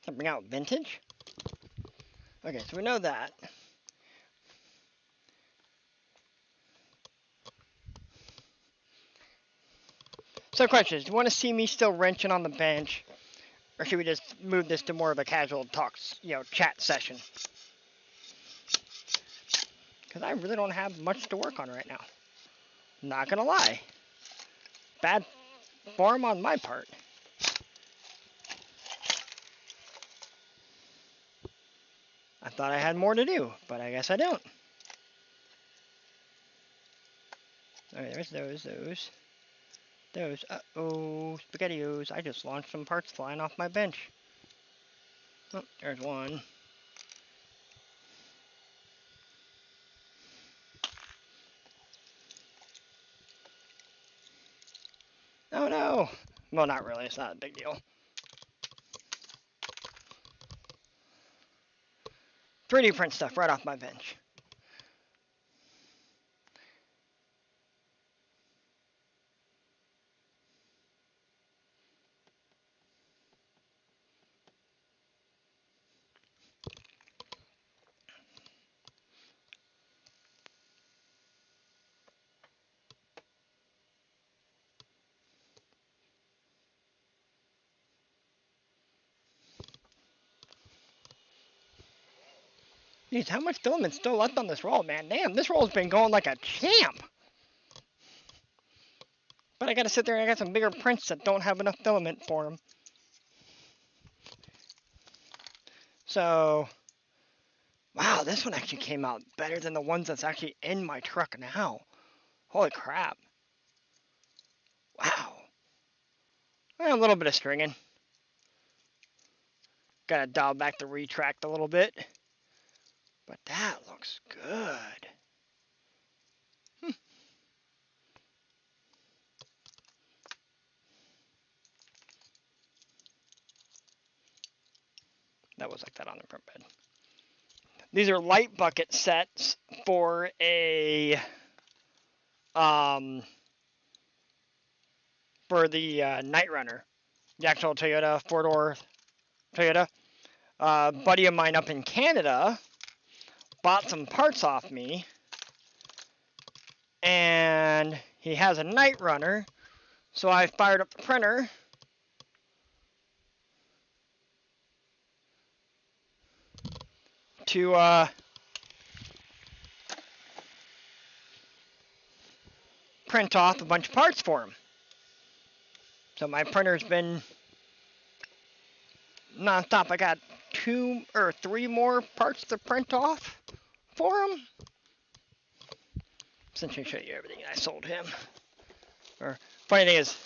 Something out vintage? Okay, so we know that. So the question is, do you want to see me still wrenching on the bench? Or should we just move this to more of a casual talks, chat session? Because I really don't have much to work on right now. Not gonna lie. Bad form on my part. I thought I had more to do, but I guess I don't. Alright, there's those. Uh-oh, SpaghettiOs. I just launched some parts flying off my bench. Oh, there's one. Oh no! Well, not really. It's not a big deal. 3D print stuff right off my bench. Jeez, how much filament's still left on this roll, man? Damn, this roll's been going like a champ. But I gotta sit there and I got some bigger prints that don't have enough filament for them. So, wow, this one actually came out better than the ones that's actually in my truck now. Holy crap. Wow. A little bit of stringing. Gotta dial back the retract a little bit. But that looks good. That was like that on the print bed. These are light bucket sets for a for the Night Runner, the actual Toyota 4-door Toyota. Buddy of mine up in Canada bought some parts off me, and he has a Night Runner, so I fired up the printer. To print off a bunch of parts for him. So my printer's been non-stop. I got 2 or 3 more parts to print off for him. Essentially show you everything I sold him. Or funny thing is,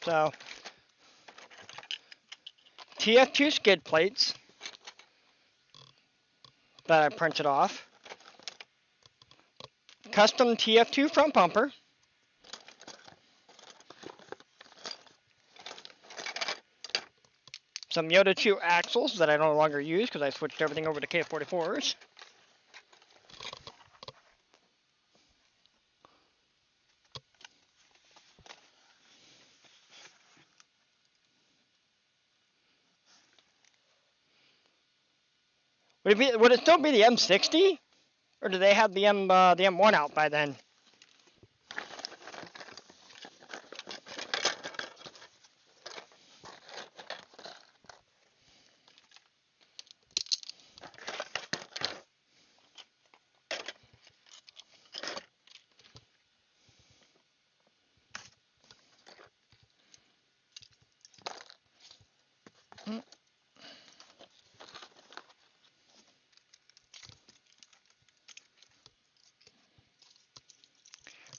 so TF2 skid plates that I printed off. Custom TF2 front bumper. Some Yoda 2 axles that I no longer use because I switched everything over to K44s. Would it still be the M60? Or do they have the M1 out by then?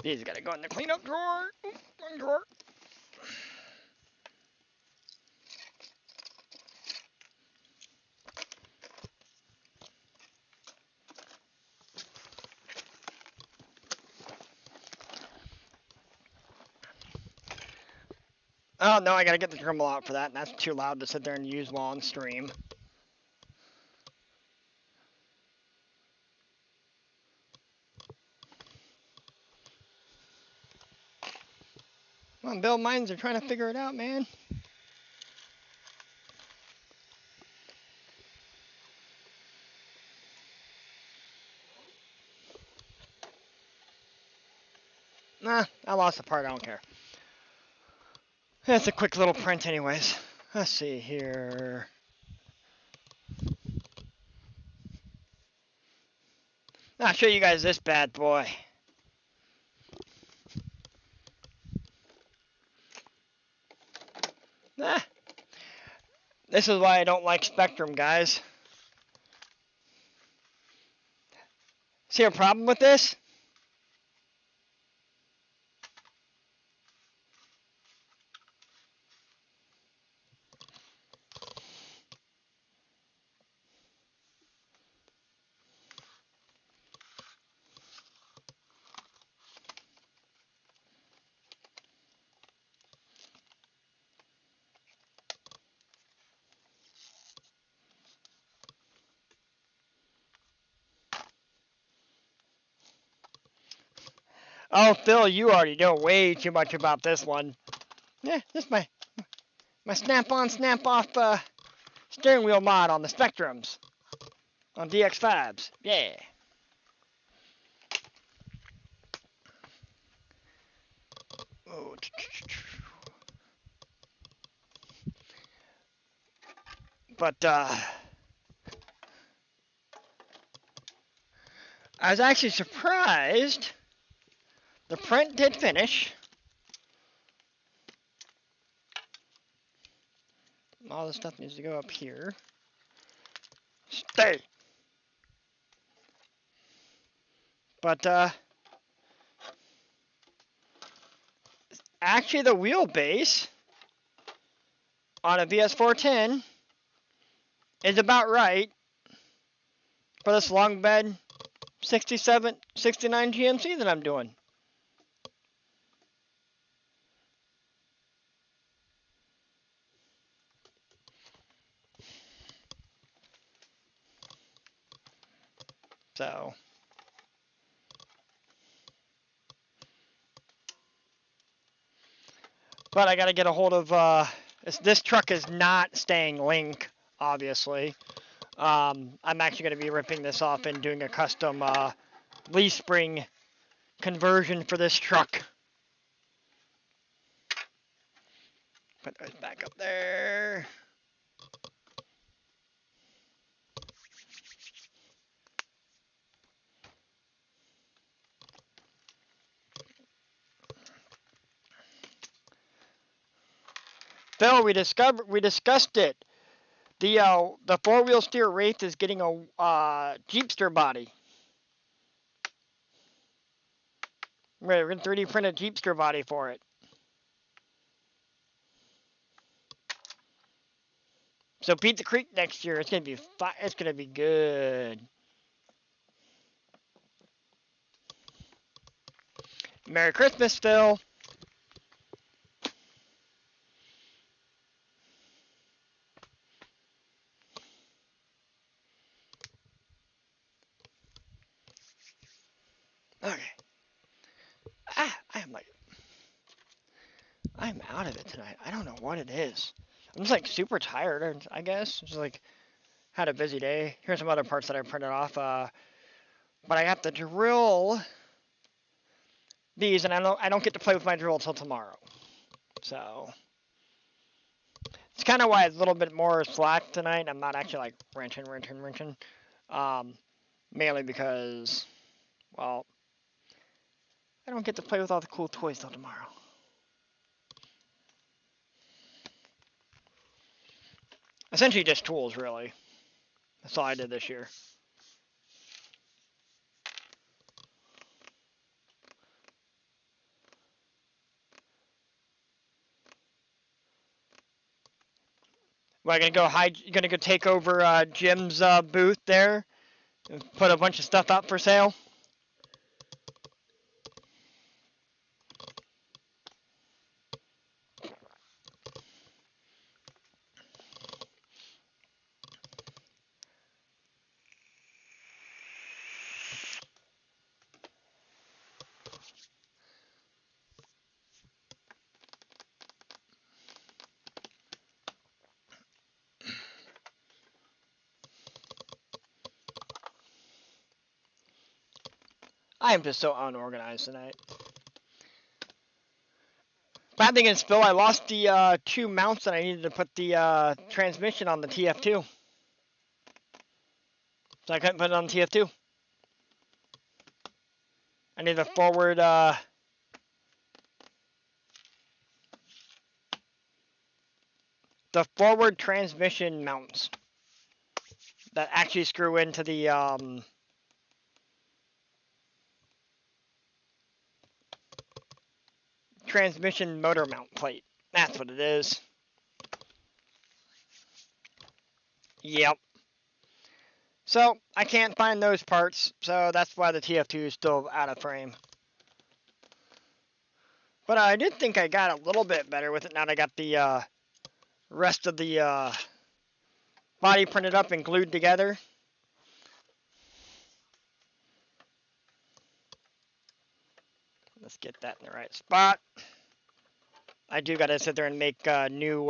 These gotta go in the cleanup drawer. One drawer. Oh no, I gotta get the Dremel out for that, and that's too loud to sit there and use while on stream. Come on, Bill, mines are trying to figure it out, man. Nah, I lost the part, I don't care. It's a quick little print anyways. Let's see here. I'll show you guys this bad boy. Ah, this is why I don't like Spectrum, guys. See a problem with this? Oh, Phil, you already know way too much about this one. Yeah, this is my snap-on, snap-off steering wheel mod on the Spectrums. On DX5s. Yeah. Oh. But, I was actually surprised. The print did finish. All this stuff needs to go up here. Stay. But, actually the wheelbase on a VS410 is about right for this long bed 67, 69 GMC that I'm doing. So, but I got to get a hold of, this truck is not staying link, obviously. I'm actually going to be ripping this off and doing a custom leaf spring conversion for this truck. Put those back up there. Phil, we discussed it. The four-wheel steer Wraith is getting a Jeepster body. We're gonna 3D print a Jeepster body for it. So beat the creek next year. It's gonna be good. Merry Christmas, Phil. Okay. I'm out of it tonight. I don't know what it is. I'm just like super tired, I guess. Just like had a busy day. Here's some other parts that I printed off. But I have to drill these, and I don't get to play with my drill until tomorrow. So it's kind of why it's a little bit more slack tonight. I'm not actually like wrenching. Mainly because, well, I don't get to play with all the cool toys till tomorrow. Essentially just tools, really. That's all I did this year. We're gonna go hide. You're gonna go take over Jim's booth there and put a bunch of stuff out for sale. I am just so unorganized tonight. Bad thing is, Phil, I lost the 2 mounts that I needed to put the transmission on the TF2. So I couldn't put it on the TF2. I need the forward transmission mounts that actually screw into the transmission motor mount plate. That's what it is. Yep. So I can't find those parts, so that's why the TF2 is still out of frame. But I did think I got a little bit better with it now that I got the rest of the body printed up and glued together. Let's get that in the right spot. I do gotta sit there and make new.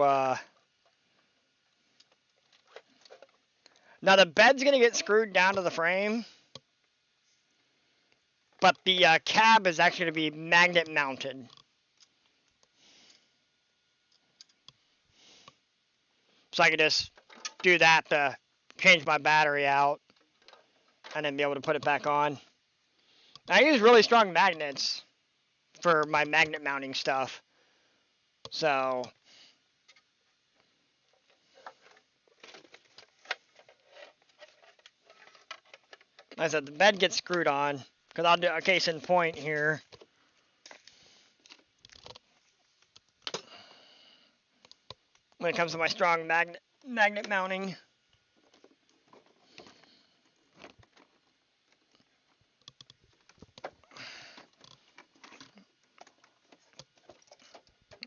Now the bed's gonna get screwed down to the frame, but the cab is actually gonna be magnet mounted. So I can just do that to change my battery out and then be able to put it back on. I use really strong magnets for my magnet mounting stuff. So like I said, the bed gets screwed on because I'll do a case in point here. When it comes to my strong magnet mounting.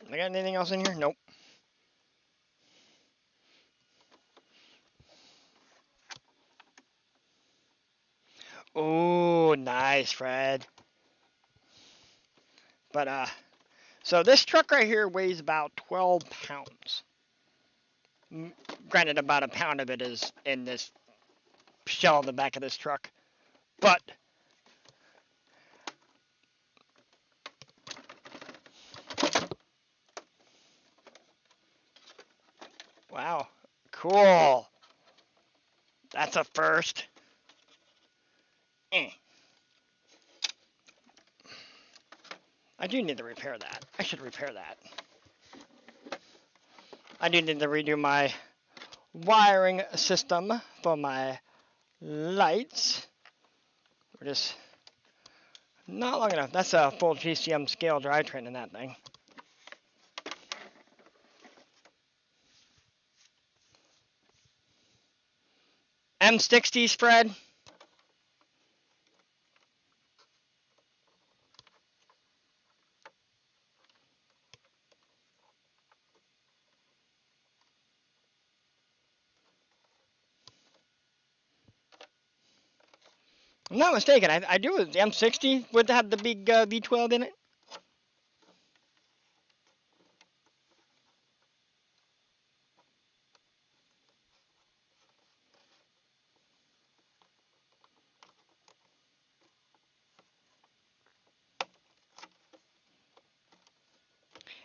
I got anything else in here? Nope. Oh, nice, Fred. But so this truck right here weighs about 12 pounds. Granted, about a pound of it is in this shell in the back of this truck. But wow, cool. That's a first. I do need to repair that. I should repair that. I do need to redo my wiring system for my lights. We're just not long enough. That's a full GCM scale drivetrain in that thing. M60s, Fred. I'm not mistaken. I do with the M60 would have the big V12 in it.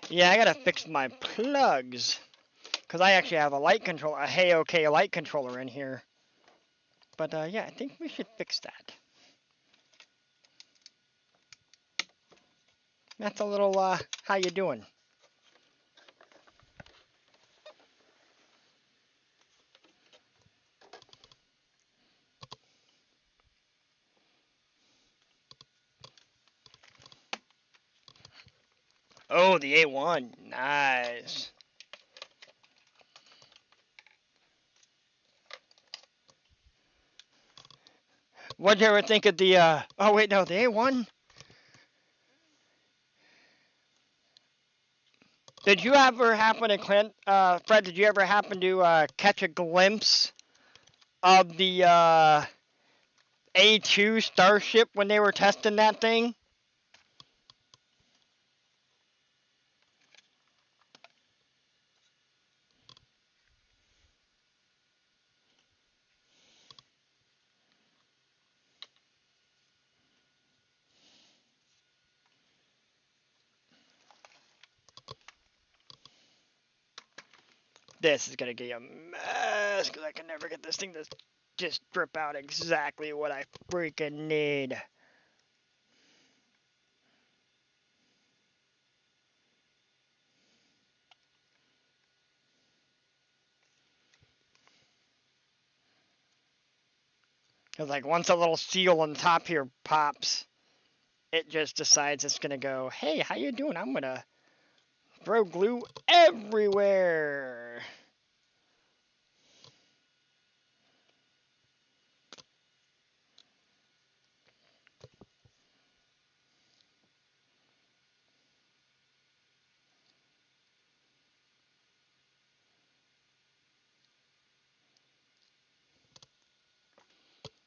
Yeah, I gotta fix my plugs because I actually have a light control, a Hey OK light controller in here. But yeah, I think we should fix that. That's a little how you doing? Oh, the A1, nice. What'd you ever think of the, oh wait, no, the A1? Did you ever happen to, Fred, did you ever happen to, catch a glimpse of the, A2 Starship when they were testing that thing? This is gonna be a mess because I can never get this thing to just drip out exactly what I freaking need. Because like once a little seal on top here pops, it just decides it's gonna go, hey, how you doing? I'm gonna throw glue everywhere.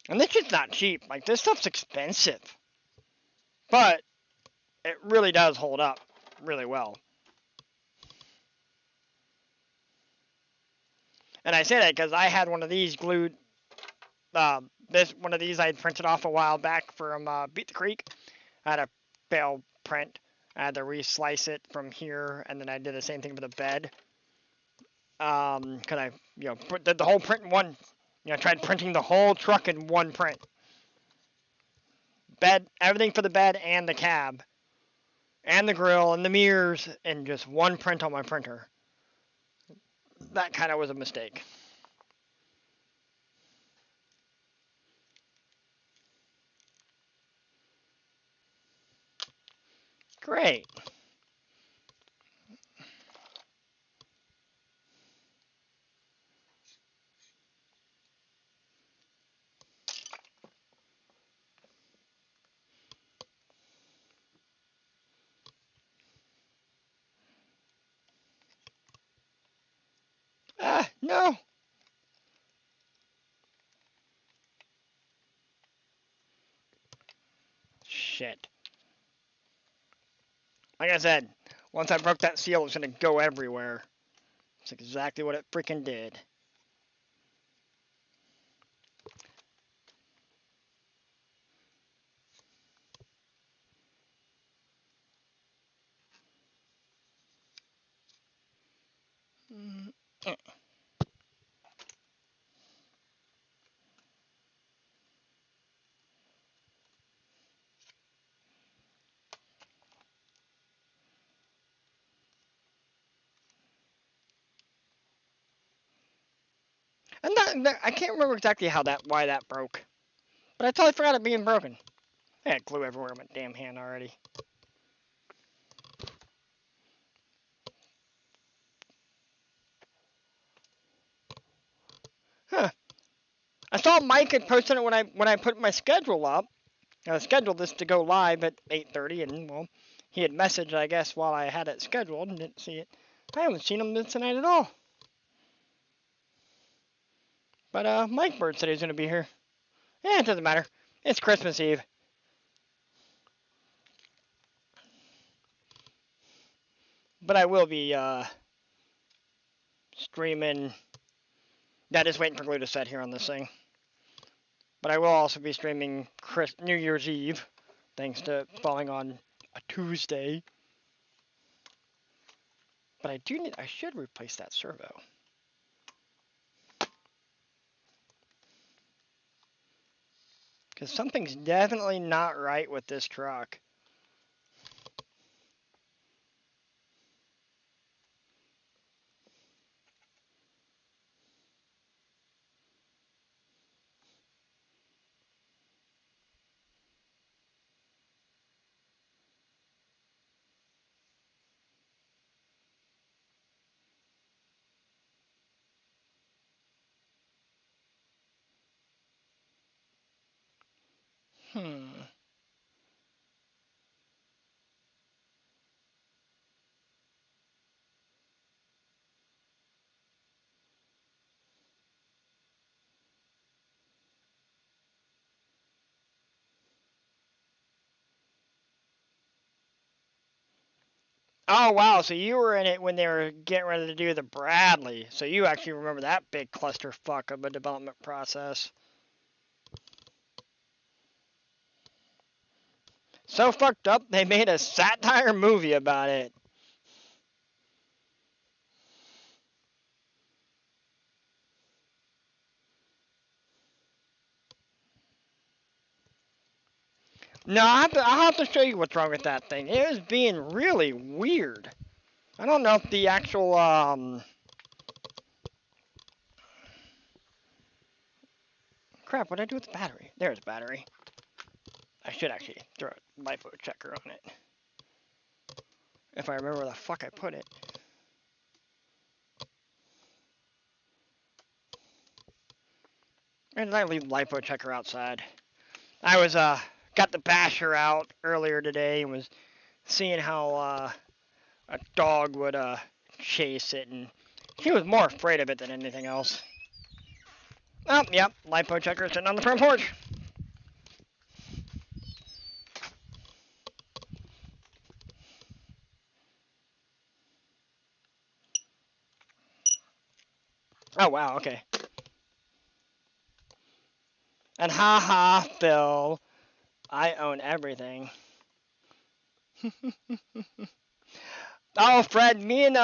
And this shit's not cheap. Like this stuff's expensive. But it really does hold up really well. And I say that because I had one of these glued. This one of these I had printed off a while back from Beat the Creek. I had a fail print. I had to reslice it from here, and then I did the same thing for the bed. Cause I, did the whole print in one. Tried printing the whole truck in one print. Bed, everything for the bed and the cab, and the grill and the mirrors in just one print on my printer. That kind of was a mistake. Great. No. Shit. Like I said, once I broke that seal, it was going to go everywhere. That's exactly what it freaking did. And I can't remember exactly why that broke. But I totally forgot it being broken. I had glue everywhere in my damn hand already. Huh. I saw Mike had posted it when I put my schedule up. I scheduled this to go live at 8:30, and well, he had messaged, I guess, while I had it scheduled and didn't see it. I haven't seen him tonight at all. But Mike Bird said he was gonna be here. Yeah, it doesn't matter. It's Christmas Eve. But I will be streaming. Yeah, just waiting for glue to set here on this thing. But I will also be streaming New Year's Eve, thanks to falling on a Tuesday. But I should replace that servo. Because something's definitely not right with this truck. Hmm. Oh wow, so you were in it when they were getting ready to do the Bradley. So you actually remember that big clusterfuck of a development process. So fucked up they made a satire movie about it. No, I'll have to show you what's wrong with that thing. It was being really weird. I don't know if the actual crap. What did I do with the battery? There's the battery. I should actually throw a LiPo checker on it. If I remember where the fuck I put it. Where did I leave the LiPo checker outside? I was got the basher out earlier today and was seeing how a dog would chase it, and he was more afraid of it than anything else. Oh, yep, LiPo checker sitting on the front porch. Oh wow, okay. And haha, Phil, I own everything. Oh, Fred, me and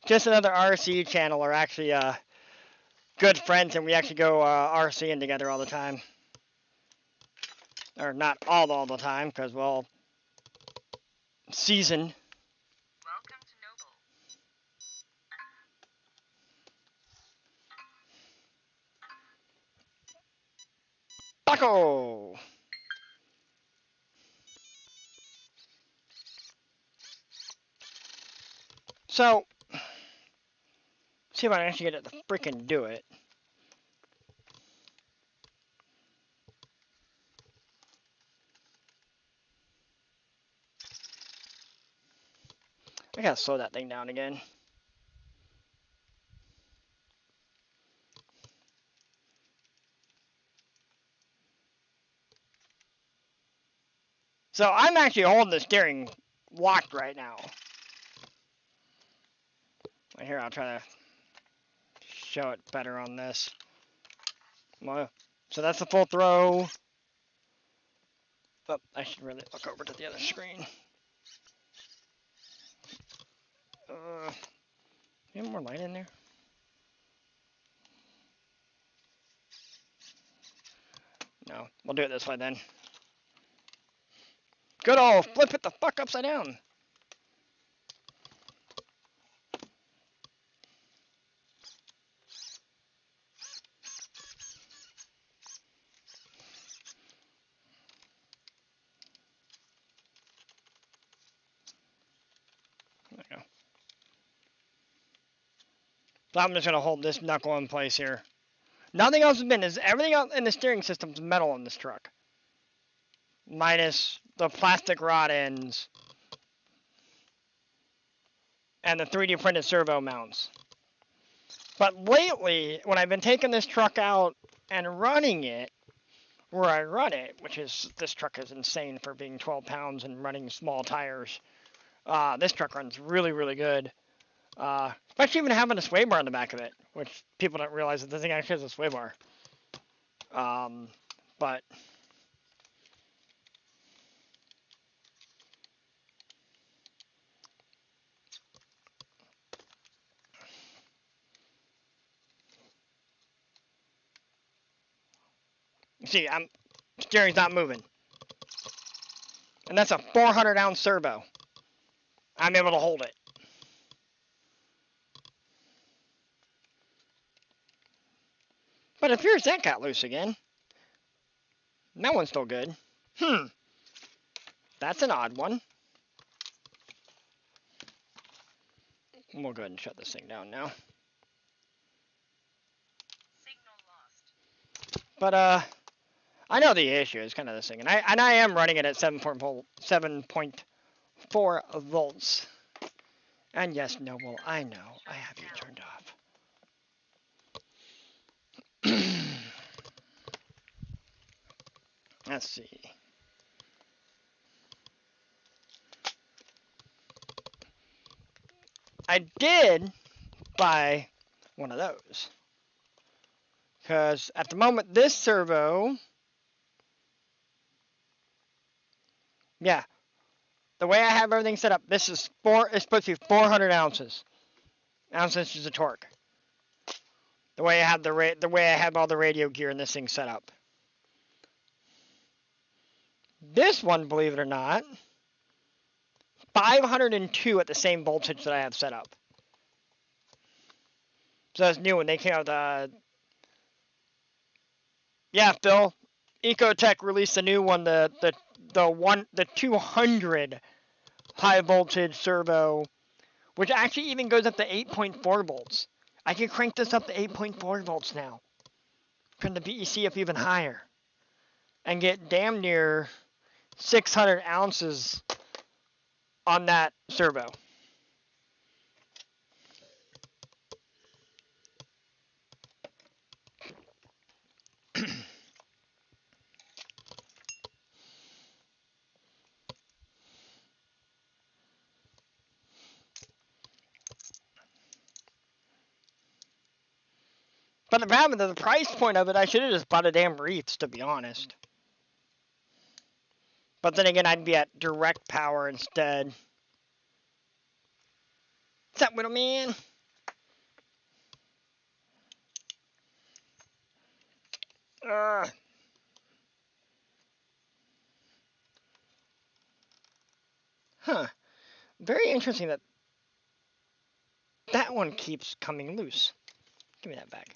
just another RC channel are actually good friends, and we actually go RCing together all the time. Or not all the time, because well, season. Bucko. So, see if I can actually get it to freaking do it. I gotta slow that thing down again. So I'm actually holding the steering locked right now. Right here, I'll try to show it better on this. Well, so that's the full throw. Oh, I should really look over to the other screen. You have more light in there? No, we'll do it this way then. Good old flip it the fuck upside down. There we go. So I'm just gonna hold this knuckle in place here. Nothing else has been. Everything else in the steering system's metal in this truck, minus the plastic rod ends and the 3D printed servo mounts. But lately, when I've been taking this truck out and running it, where I run it, which is, this truck is insane for being 12 pounds and running small tires. This truck runs really, really good. Especially even having a sway bar in the back of it, which people don't realize that this thing actually has a sway bar. But see, steering's not moving, and that's a 400-ounce servo. I'm able to hold it. But it appears that got loose again. That one's still good. That's an odd one. We'll go ahead and shut this thing down now. But I know the issue is kind of this thing, and I am running it at 7.4 volts. And yes, Noble, I know I have you turned off. Let's see. I did buy one of those. Because at the moment, this servo, yeah, the way I have everything set up, this is it's supposed to be 400 ounces. Ounces of torque. The way I have the way I have all the radio gear in this thing set up. This one, believe it or not, 502 at the same voltage that I have set up. So that's new when they came out. Yeah, Phil, Ecotech released a new one, the 200 high voltage servo, which actually even goes up to 8.4 volts. I can crank this up to 8.4 volts now. Turn the VEC up even higher. And get damn near 600 ounces on that servo. But the problem is the price point of it, I should have just bought a damn Reefs, to be honest. But then again, I'd be at direct power instead. What's up, little man? Huh. Very interesting that that one keeps coming loose. Give me that back.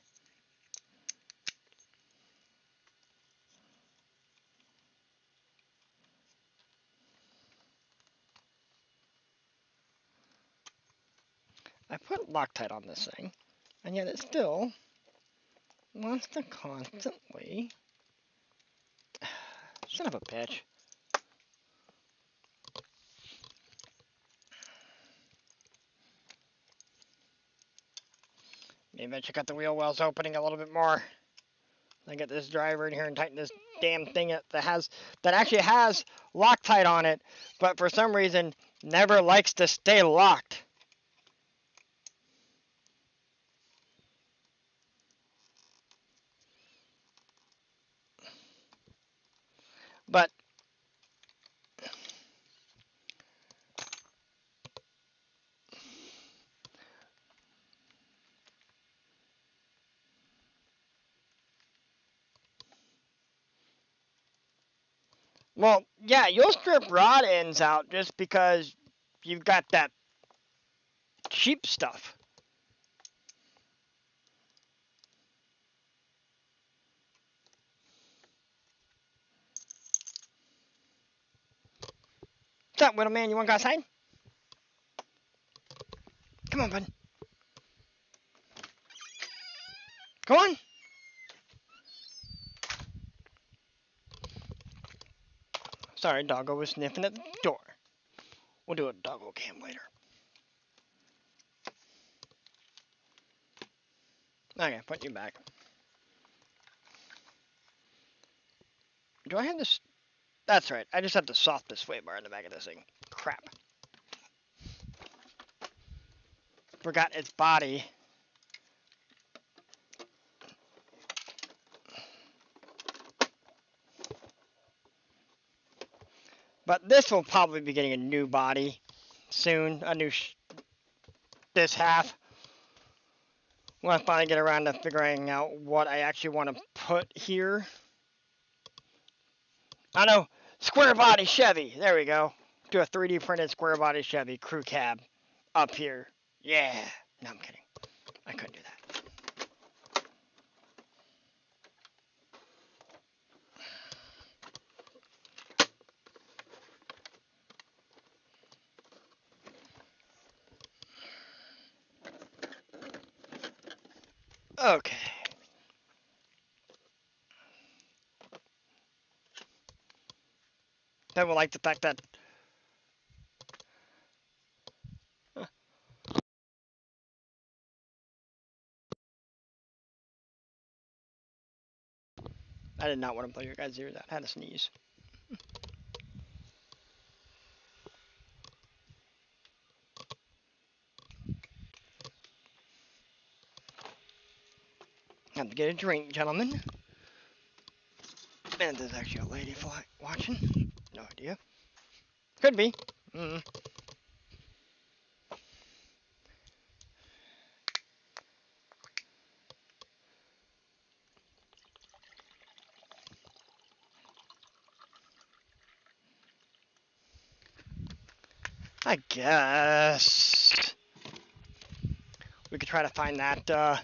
I put Loctite on this thing, and yet it still wants to constantly... Son of a bitch. Maybe I check out the wheel wells opening a little bit more. I get this driver in here and tighten this damn thing that actually has Loctite on it, but for some reason never likes to stay locked. But well, yeah, you'll strip rod ends out just because you've got that cheap stuff. What's up, little man? You want to go outside? Come on, bud. Go on. Sorry, doggo was sniffing at the door. We'll do a doggo cam later. Okay, put you back. Do I have this? That's right. I just have the softest sway bar in the back of this thing. Crap. Forgot its body. But this will probably be getting a new body soon. A new this half. When I finally get around to figuring out what I actually want to put here. I know. Square body Chevy. There we go. Do a 3D printed square body Chevy crew cab up here. Yeah. No, I'm kidding. I couldn't do that. Okay. People like the fact that I did not want to blow your guys' ears out. I had to sneeze. Have to get a drink, gentlemen. And there's actually a lady watching. No idea. Could be. I guess we could try to find that.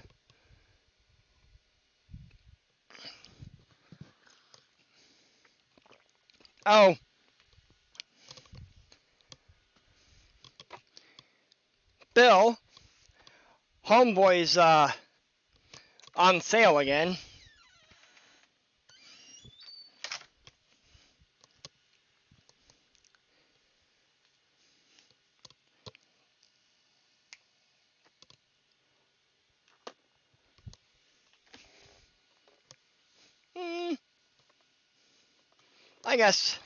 Oh, Bill, Homeboy's on sale again. I guess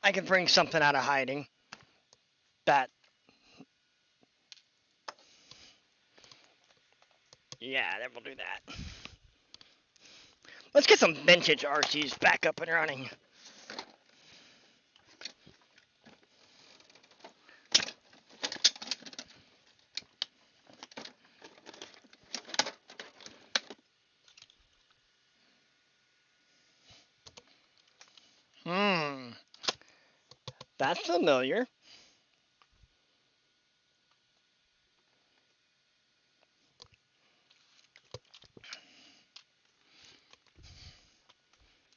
I could bring something out of hiding. That. Yeah, then we'll do that. Let's get some vintage RCs back up and running. That's familiar.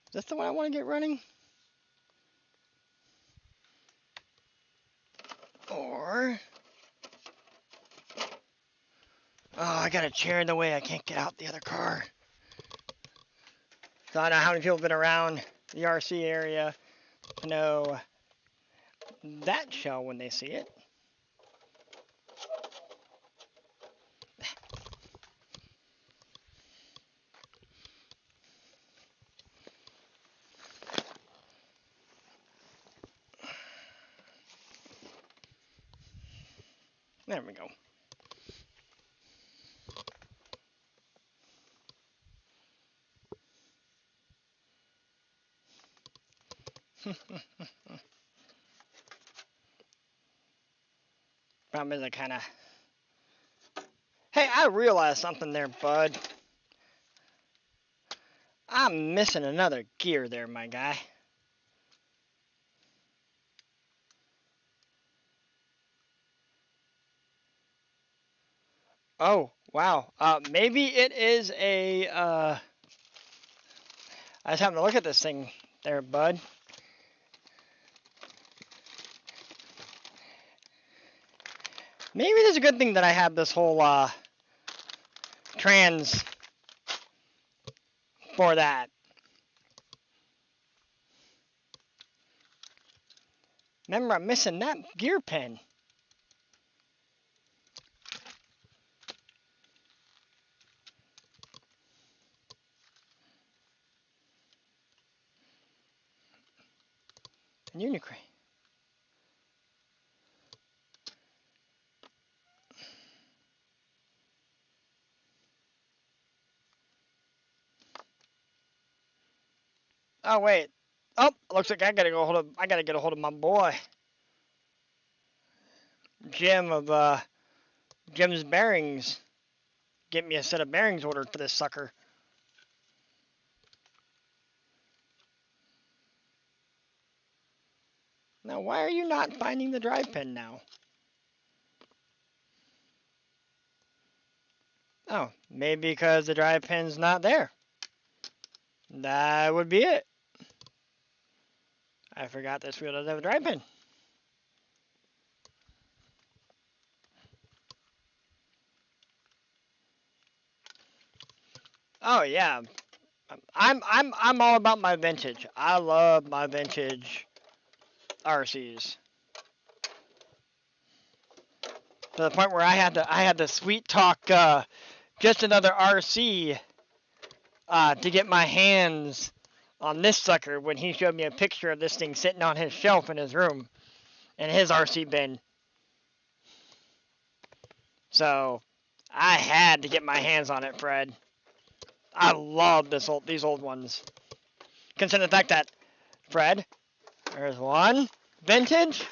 Is this the one I want to get running? Or... Oh, I got a chair in the way. I can't get out the other car. So I don't know how many people have been around the RC area to know that shell when they see it. There we go. Problem is I kind of... Hey, I realized something there, bud. I'm missing another gear there, my guy. Oh, wow. Maybe it is a... I was having to look at this thing there, bud. Maybe it's a good thing that I have this whole trans for that. Remember, I'm missing that gear pin. Unicray. Oh wait. Oh, looks like I gotta get a hold of my boy, Jim of Jim's Bearings. Get me a set of bearings ordered for this sucker. Now, why are you not finding the drive pin now? Oh, maybe because the drive pin's not there. That would be it. I forgot this wheel doesn't have a drive pin. Oh, yeah. I'm all about my vintage. I love my vintage RCs to the point where I had to sweet talk just another RC to get my hands on this sucker when he showed me a picture of this thing sitting on his shelf in his room in his RC bin. So I had to get my hands on it, Fred. I love these old ones. Consider the fact that, Fred, there's one vintage.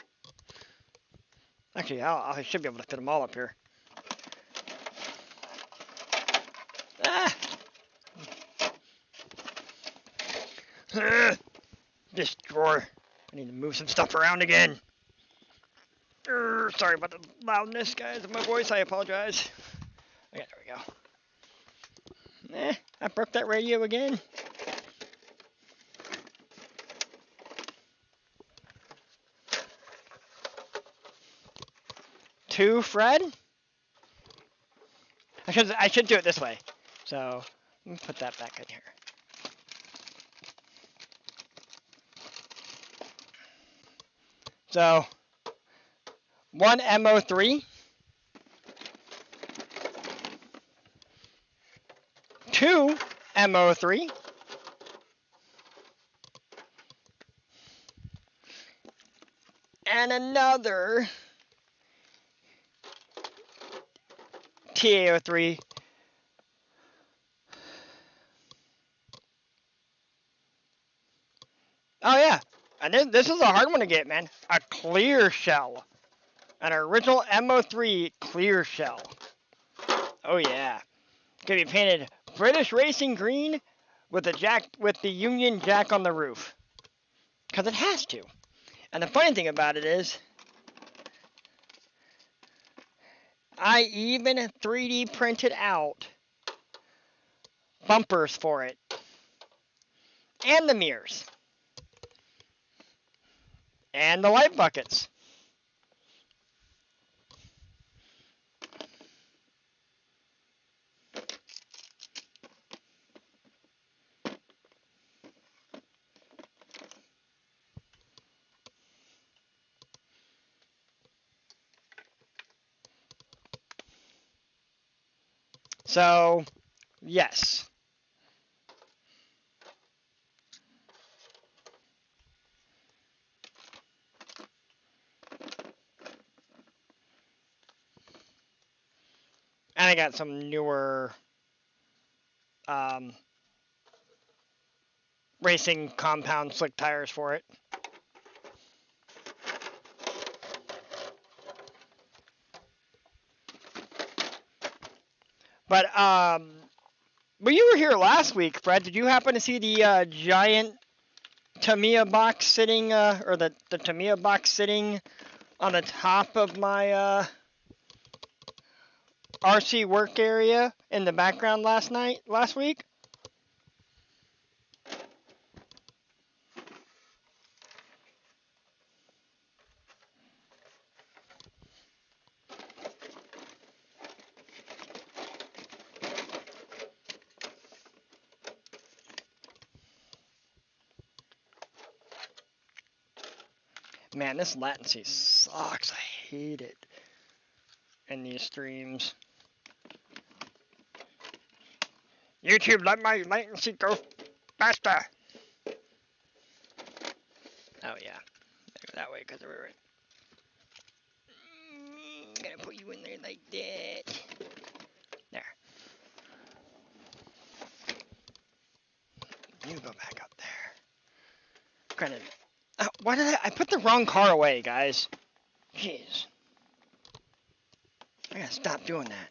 Actually, I should be able to fit them all up here. Ah. This drawer. I need to move some stuff around again. Sorry about the loudness, guys, of my voice. I apologize. Okay, there we go. I broke that radio again. Two, Fred? I should do it this way. So, let me put that back in here. So, one MO3. Two MO3. And another TA03. Oh yeah, and this is a hard one to get, man. A clear shell, an original MO3 clear shell. Oh yeah, gonna be painted British Racing Green with the Union Jack on the roof, cause it has to. And the funny thing about it is, I even 3D printed out bumpers for it, and the mirrors, and the light buckets. So, yes. And I got some newer racing compound slick tires for it. But when you were here last week, Fred, did you happen to see the giant Tamiya box sitting, or the Tamiya box sitting on the top of my RC work area in the background last week? Man, this latency sucks. I hate it in these streams. YouTube, let my latency go faster. Oh yeah, go that way because we're right. I'm gonna put you in there like that. There. You go back up there. Kind of. Why did I put the wrong car away, guys? Jeez. I gotta stop doing that.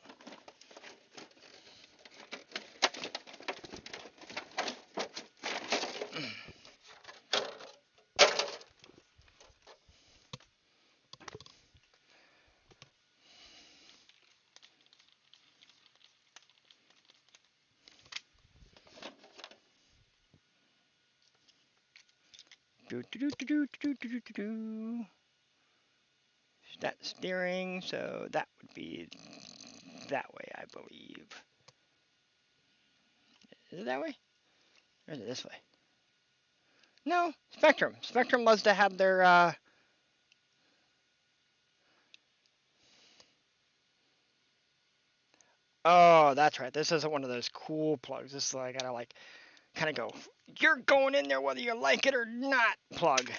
Do. That steering, so that would be that way, I believe. Is it that way? Or is it this way? No, Spectrum. Spectrum was to have their, Oh, that's right. This isn't one of those cool plugs. This is like, I gotta like, kind of go, you're going in there whether you like it or not plug.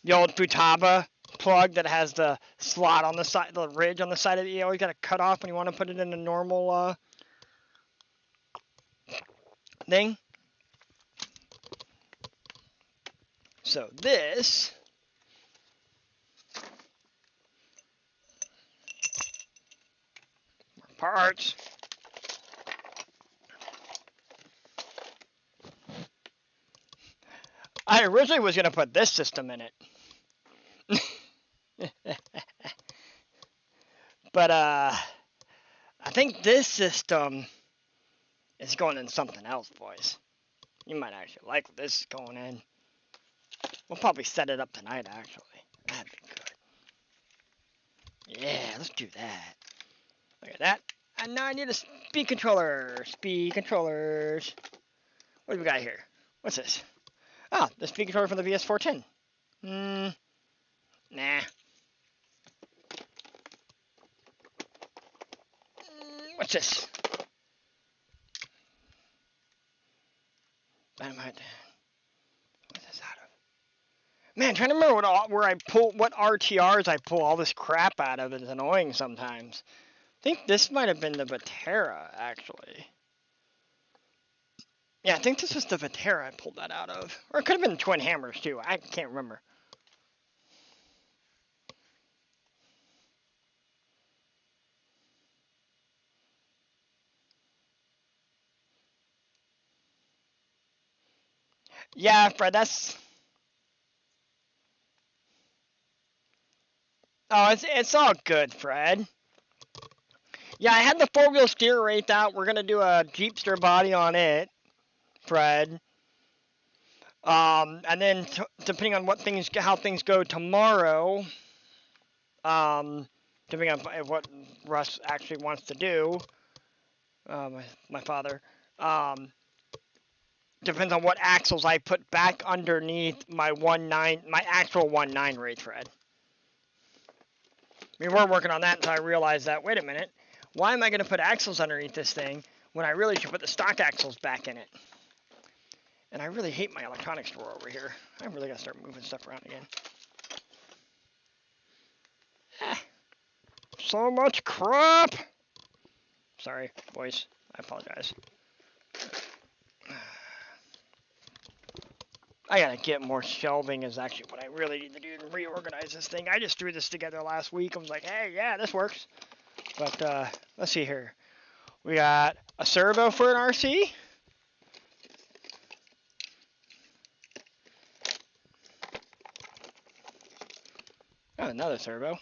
The old Futaba plug that has the slot on the side, the ridge on the side of it. You always gotta cut off when you want to put it in a normal, thing. So this parts. I originally was gonna put this system in it. But I think this system is going in something else, boys. You might actually like what this is going in. We'll probably set it up tonight, actually. That'd be good. Yeah, let's do that. Look at that. And now I need a speed controller. Speed controllers. What do we got here? What's this? Oh, the speed controller from the VS410. Nah. What's this? Dynamite. What's this out of? Man, trying to remember what RTRs I pull all this crap out of is annoying sometimes. I think this might have been the Vatera, actually. Yeah, I think this was the Vatera I pulled that out of. Or it could have been Twin Hammers, too. I can't remember. Yeah, Fred, that's... Oh, it's all good, Fred. Yeah, I had the four-wheel steer rate out. We're going to do a Jeepster body on it, Fred. And then depending on how things go tomorrow, depending on what Russ actually wants to do, my father, depends on what axles I put back underneath my actual 1.9 rate thread. We were working on that until I realized that, wait a minute, why am I going to put axles underneath this thing when I really should put the stock axles back in it? And I really hate my electronics drawer over here. I really got to start moving stuff around again. So much crap! Sorry, boys. I apologize. I gotta get more shelving is actually what I really need to do to reorganize this thing. I just threw this together last week. I was like, hey, yeah, this works. But, let's see here. We got a servo for an RC. Oh, another servo.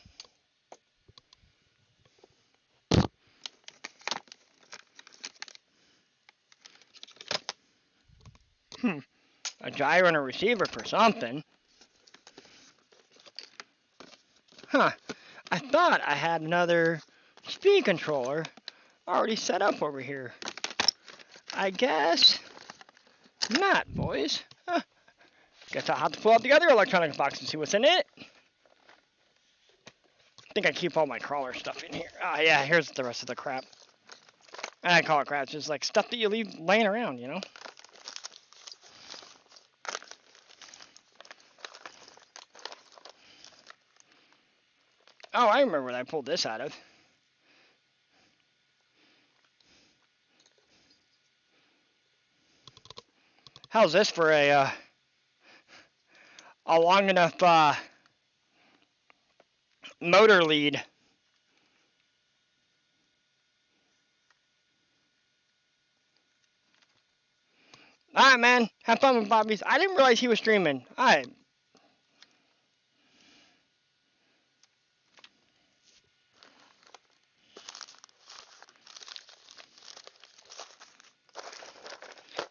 A gyro and a receiver for something. Huh. I thought I had another speed controller already set up over here. I guess not, boys. Huh. Guess I'll have to pull out the other electronics box and see what's in it. I think I keep all my crawler stuff in here. Ah, yeah, here's the rest of the crap. I call it crap. It's just like stuff that you leave laying around, you know? Oh, I remember when I pulled this out of. How's this for a long enough motor lead? Alright, man. Have fun with Bobby's. I didn't realize he was streaming. Alright.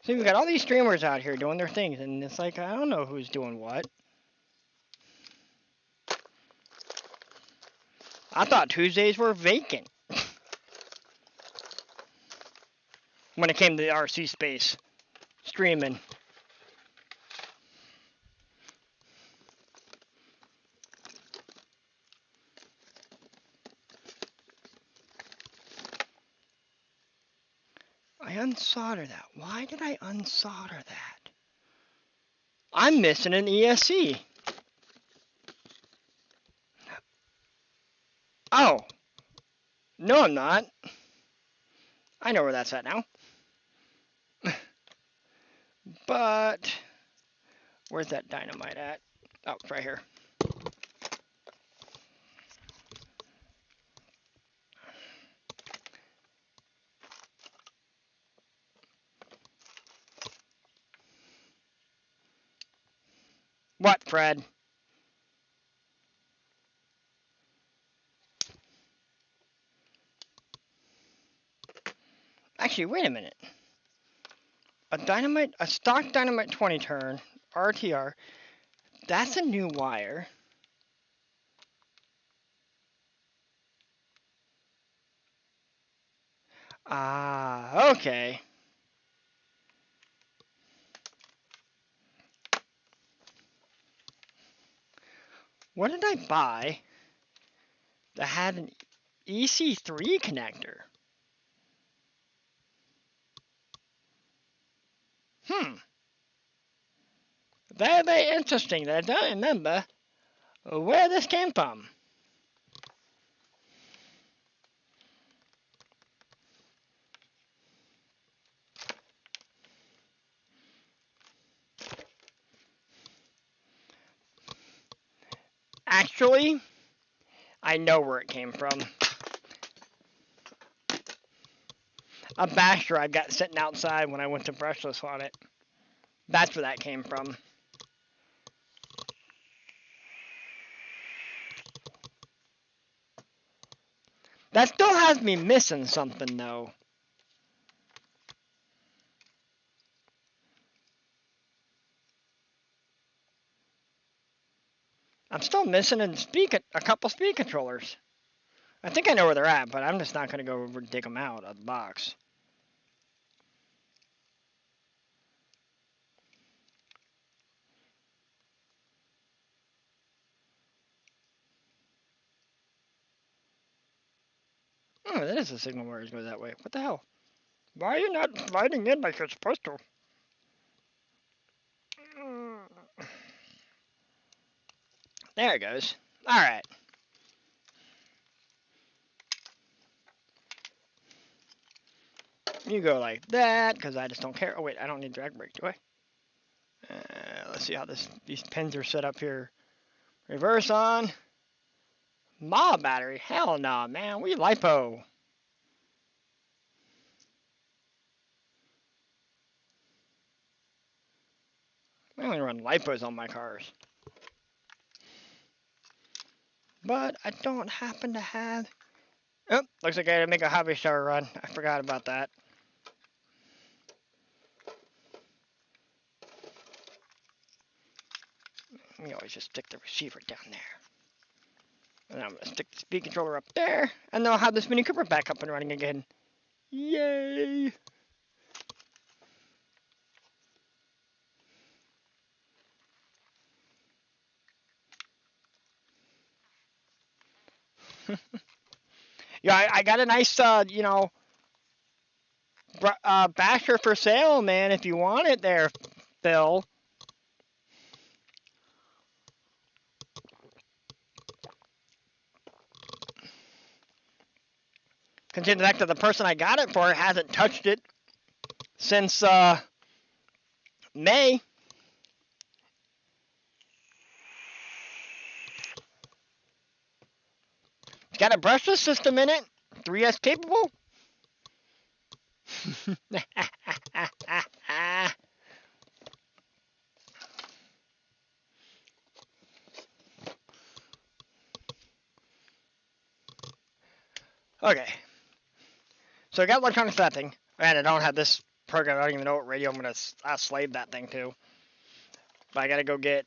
See, we got all these streamers out here doing their things, and it's like, I don't know who's doing what. I thought Tuesdays were vacant. when it came to the RC space. Streaming. I unsoldered that. Why did I unsolder that? I'm missing an ESC. Oh. No, I'm not. I know where that's at now. But where's that dynamite at? Oh, it's right here. What, Fred? Actually, wait a minute. A stock dynamite 20 turn, RTR. That's a new wire. Ah, okay. What did I buy that had an EC3 connector? Very, very interesting that I don't remember where this came from. Actually, I know where it came from. A basher I got sitting outside when I went to brushless on it. That's where that came from. That still has me missing something though. I'm still missing a couple speed controllers. I think I know where they're at, but I'm just not going to go over and dig them out of the box. Oh, that is a signal wires go that way. What the hell? Why are you not sliding in like you're supposed to? There it goes. Alright. You go like that, because I just don't care. Oh wait, I don't need drag brake, do I? Let's see how these pins are set up here. Reverse on. Ma battery? Hell no, man. We LiPo. I only run LiPos on my cars. But I don't happen to have... Oh, looks like I gotta make a hobby shower run. I forgot about that. We always just stick the receiver down there. And I'm gonna stick the speed controller up there. And then I'll have this Mini Cooper back up and running again. Yay! Yeah, I got a nice, basher for sale, man, if you want it there, Phil. Considering the fact that the person I got it for hasn't touched it since, May. It's got a brushless system in it, 3S capable. Okay. So I got electronic setting, and I don't have this program. I don't even know what radio I'm going to slave that thing to. But I got to go get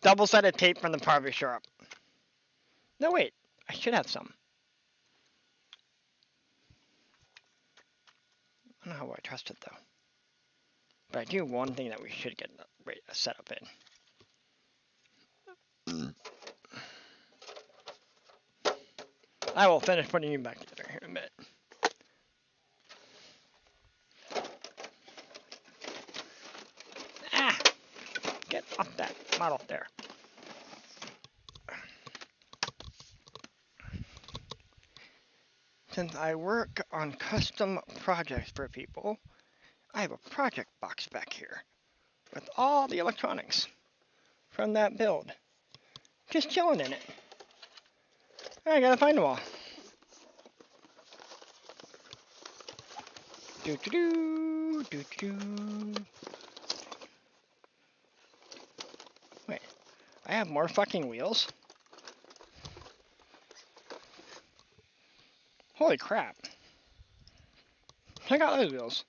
double-sided tape from the Parvy shop. No, wait. I should have some. don't know how I trust it though. But I do one thing that we should get a setup in. I will finish putting you back together here in a minute. Ah! Get off that model there. Since I work on custom projects for people, I have a project box back here with all the electronics from that build. Just chilling in it. I gotta find them all. Do do do do do. Wait, I have more fucking wheels? Holy crap. Check out those wheels.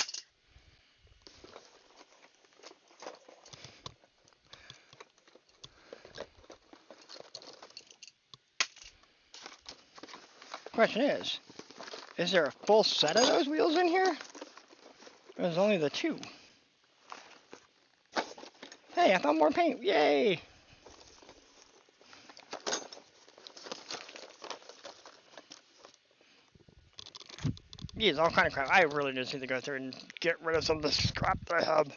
Question is there a full set of those wheels in here? There's only the two. Hey, I found more paint. Yay! Geez, all kind of crap. I really just need to go through and get rid of some of the scrap that I have.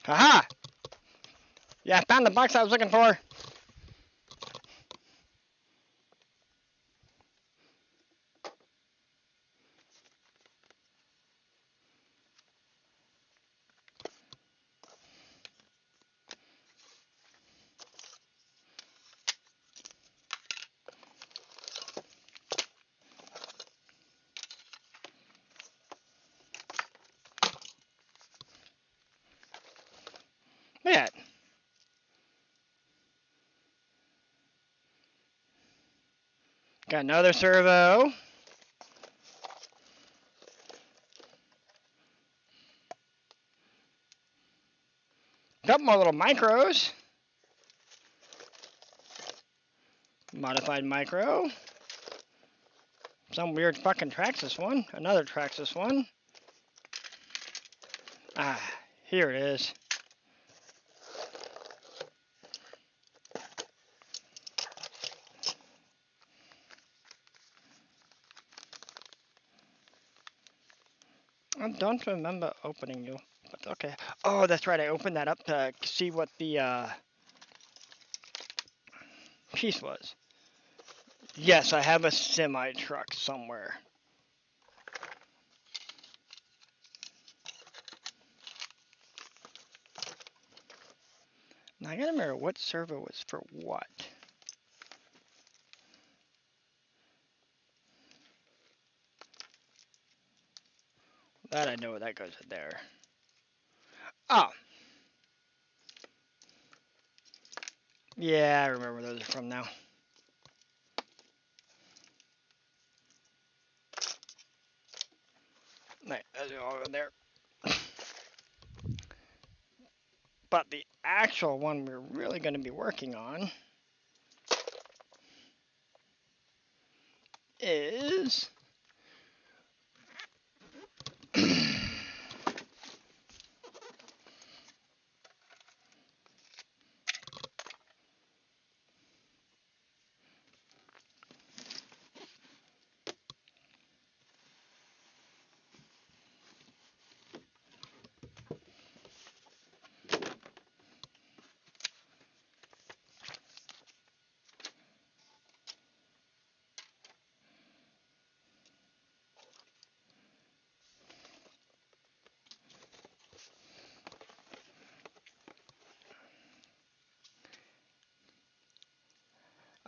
Haha! Yeah, I found the box I was looking for. Look at that. Got another servo. Couple more little micros. Modified micro. Some weird fucking Traxxas one. Another Traxxas one. Ah, here it is. I don't remember opening you, but okay. Oh, that's right. I opened that up to see what the piece was. Yes, I have a semi truck somewhere. Now I gotta remember what servo was for what. That I know that goes in there. Oh. Yeah, I remember where those are from now. Right, those are all in there. But the actual one we're really going to be working on is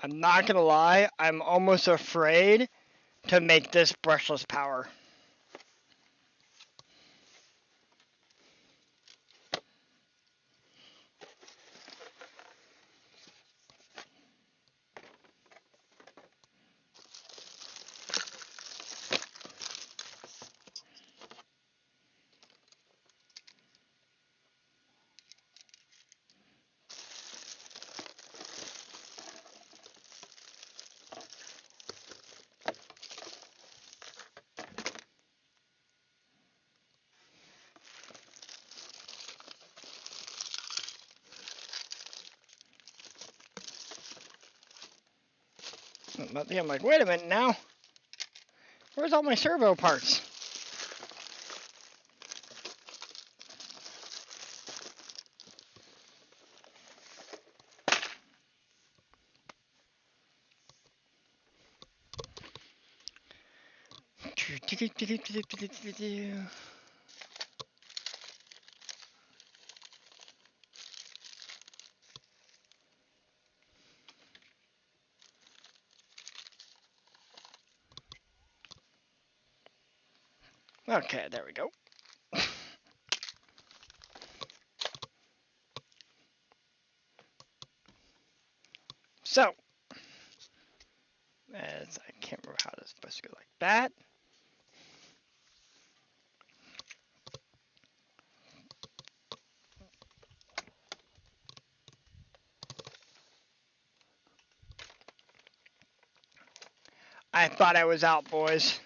I'm not going to lie, I'm almost afraid to make this brushless power. But yeah, I'm like, wait a minute now. Where's all my servo parts? Okay, there we go. So, as I can't remember how this is supposed to go like that. I thought I was out, boys.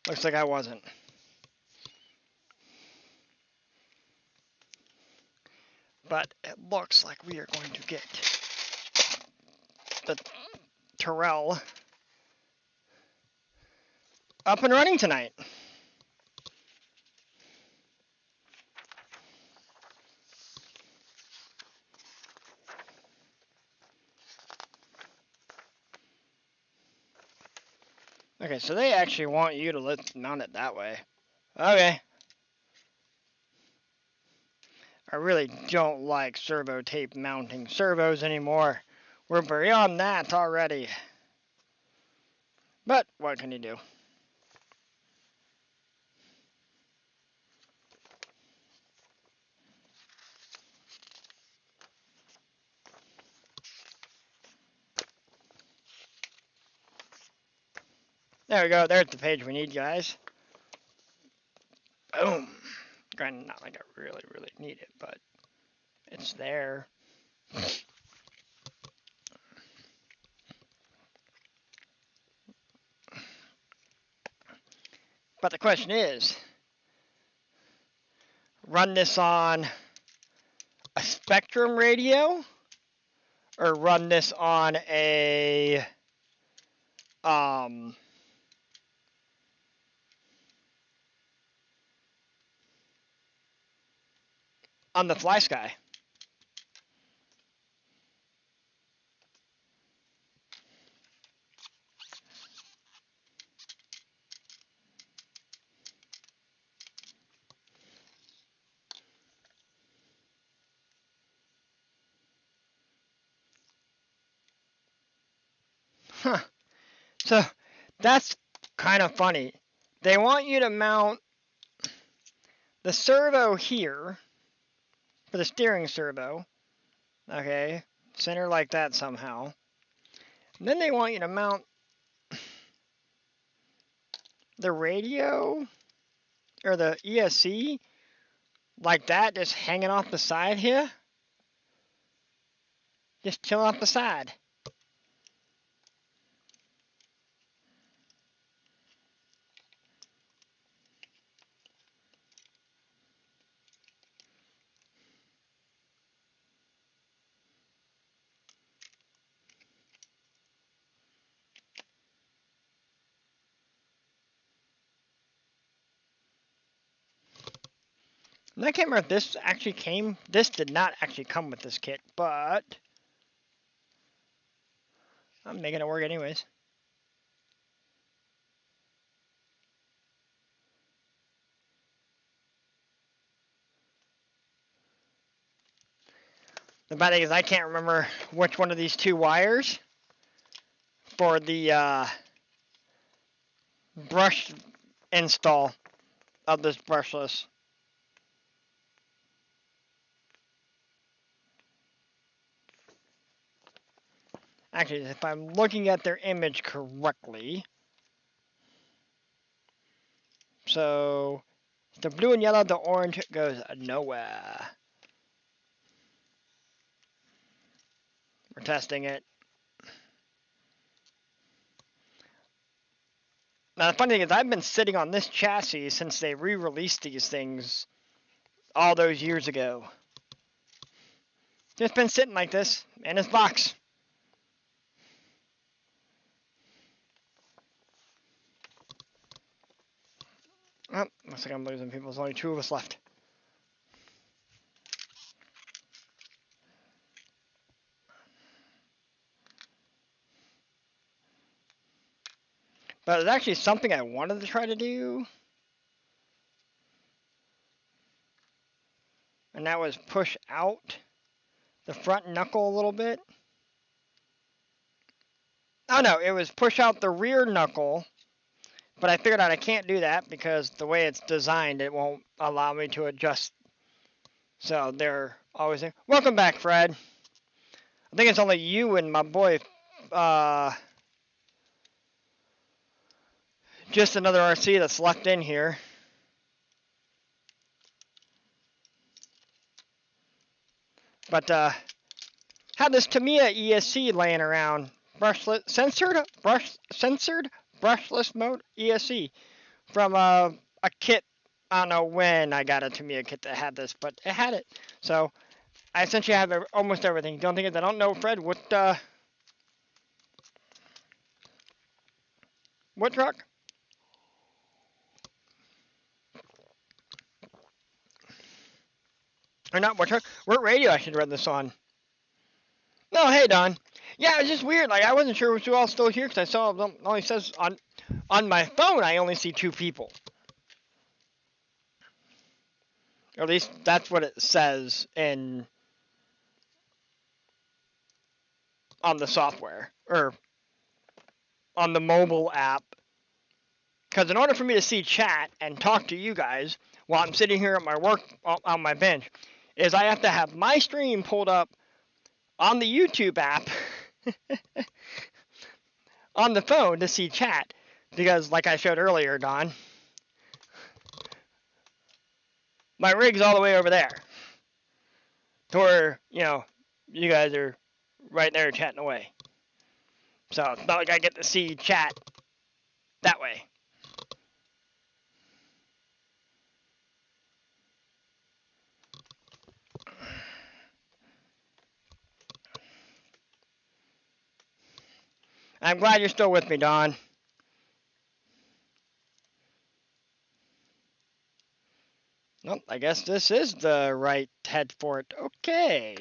Looks like I wasn't. But it looks like we are going to get the Terrell up and running tonight. Okay, so they actually want you to mount it that way. Okay. I really don't like servo tape mounting servos anymore. We're beyond that already. But what can you do? There we go. There's the page we need, guys. Boom. Granted, not like I really, really need it, but it's there. But the question is, run this on a Spectrum radio or run this on a on the Fly Sky. Huh. So that's kind of funny. They want you to mount the servo here for the steering servo. Okay, center like that somehow. And then they want you to mount the radio or the ESC like that, just hanging off the side here. Just chilling off the side. And I can't remember if this actually came. This did not actually come with this kit, but I'm making it work anyways. The bad thing is I can't remember which one of these two wires for the brush install of this brushless. Actually, if I'm looking at their image correctly, so the blue and yellow, the orange goes nowhere. We're testing it. Now, the funny thing is, I've been sitting on this chassis since they re-released these things all those years ago. Just been sitting like this in his box. Oh, looks like I'm losing people. There's only 2 of us left. But it's actually something I wanted to try to do. And that was push out the front knuckle a little bit. Oh no, it was push out the rear knuckle. But I figured out I can't do that because the way it's designed, it won't allow me to adjust. So they're always there. Welcome back, Fred. I think it's only you and my boy, just another RC that's left in here. But had this Tamiya ESC laying around, censored brushless mode ESC from a kit. I don't know when I got a Tamiya kit that had this, but it had it. So I essentially have almost everything. Don't think I don't know, Fred. What truck? Or not what truck? What radio I should run this on? No, hey Don. Yeah, it's just weird. Like I wasn't sure if you all still here because I saw it only says on my phone I only see 2 people. Or at least that's what it says on the software or on the mobile app. Because in order for me to see chat and talk to you guys while I'm sitting here at my work on my bench, is I have to have my stream pulled up on the YouTube app on the phone to see chat. Because like I showed earlier, Don, my rig's all the way over there. To where, you guys are right there chatting away. So it's not like I get to see chat that way. I'm glad you're still with me, Don. Well, I guess this is the right head for it. Okay.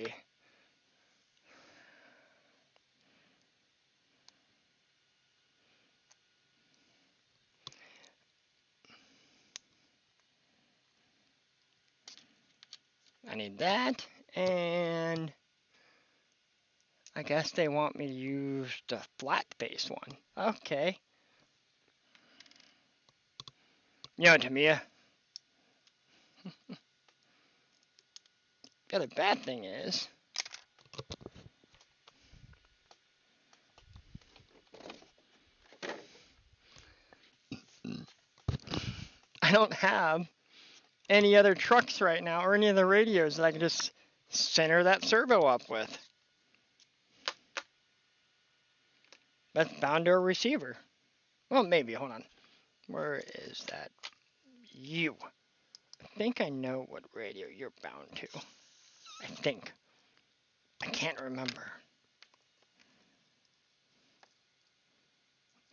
I need that, and I guess they want me to use the flat face one. Okay. Tamiya. The other bad thing is, I don't have any other trucks right now or any other radios that I can just center that servo up with. That's bound to a receiver. Well, maybe. Hold on. Where is that? You. I think I know what radio you're bound to. I think. I can't remember.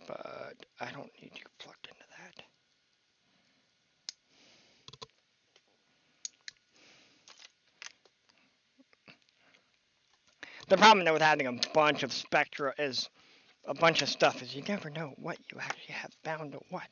But I don't need you plugged into that. The problem though with having a bunch of spectra is a bunch of stuff is you never know what you actually have bound to what.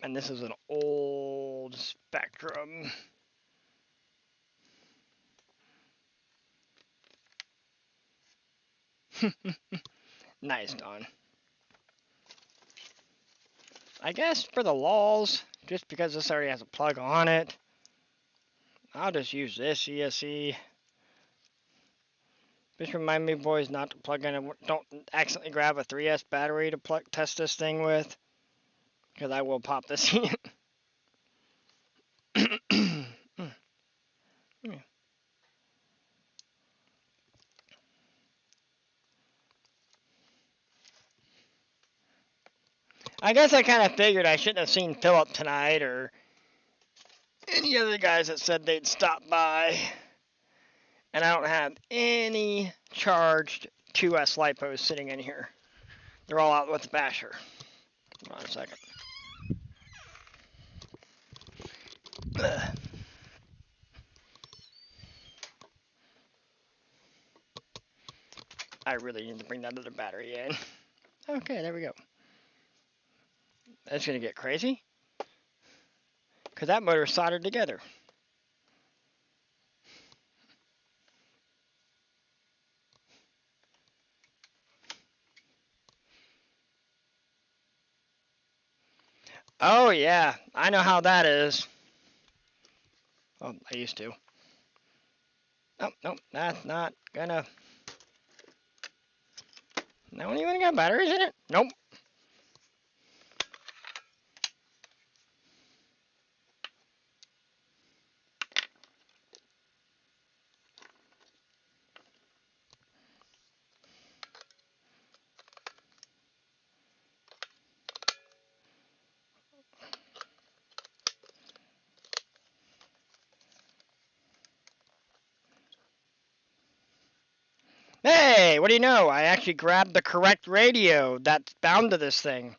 And this is an old Spectrum. Nice, Don. I guess for the lulz, just because this already has a plug on it, I'll just use this ESC. Just remind me, boys, not to plug in. Don't accidentally grab a 3S battery to test this thing with, because I will pop this in. I guess I kind of figured I shouldn't have seen Philip tonight or any other guys that said they'd stop by. And I don't have any charged 2S lipos sitting in here. They're all out with the basher. Hold on a second. Ugh. I really need to bring that other battery in. Okay, there we go. That's going to get crazy. Because that motor's soldered together. Oh, yeah. I know how that is. Oh, I used to. Nope, nope. That's not gonna... No one even got batteries in it? Nope. Hey, what do you know? I actually grabbed the correct radio that's bound to this thing.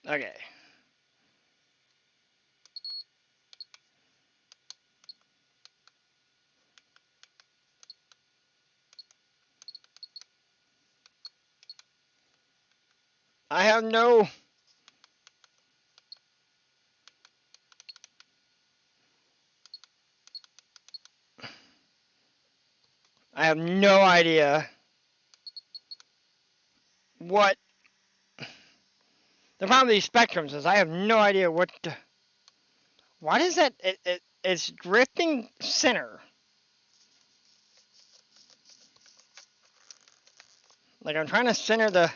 Okay. I have no... I have no idea what... The problem with these Spectrums is I have no idea what... Why does that... It's drifting center. Like, I'm trying to center the...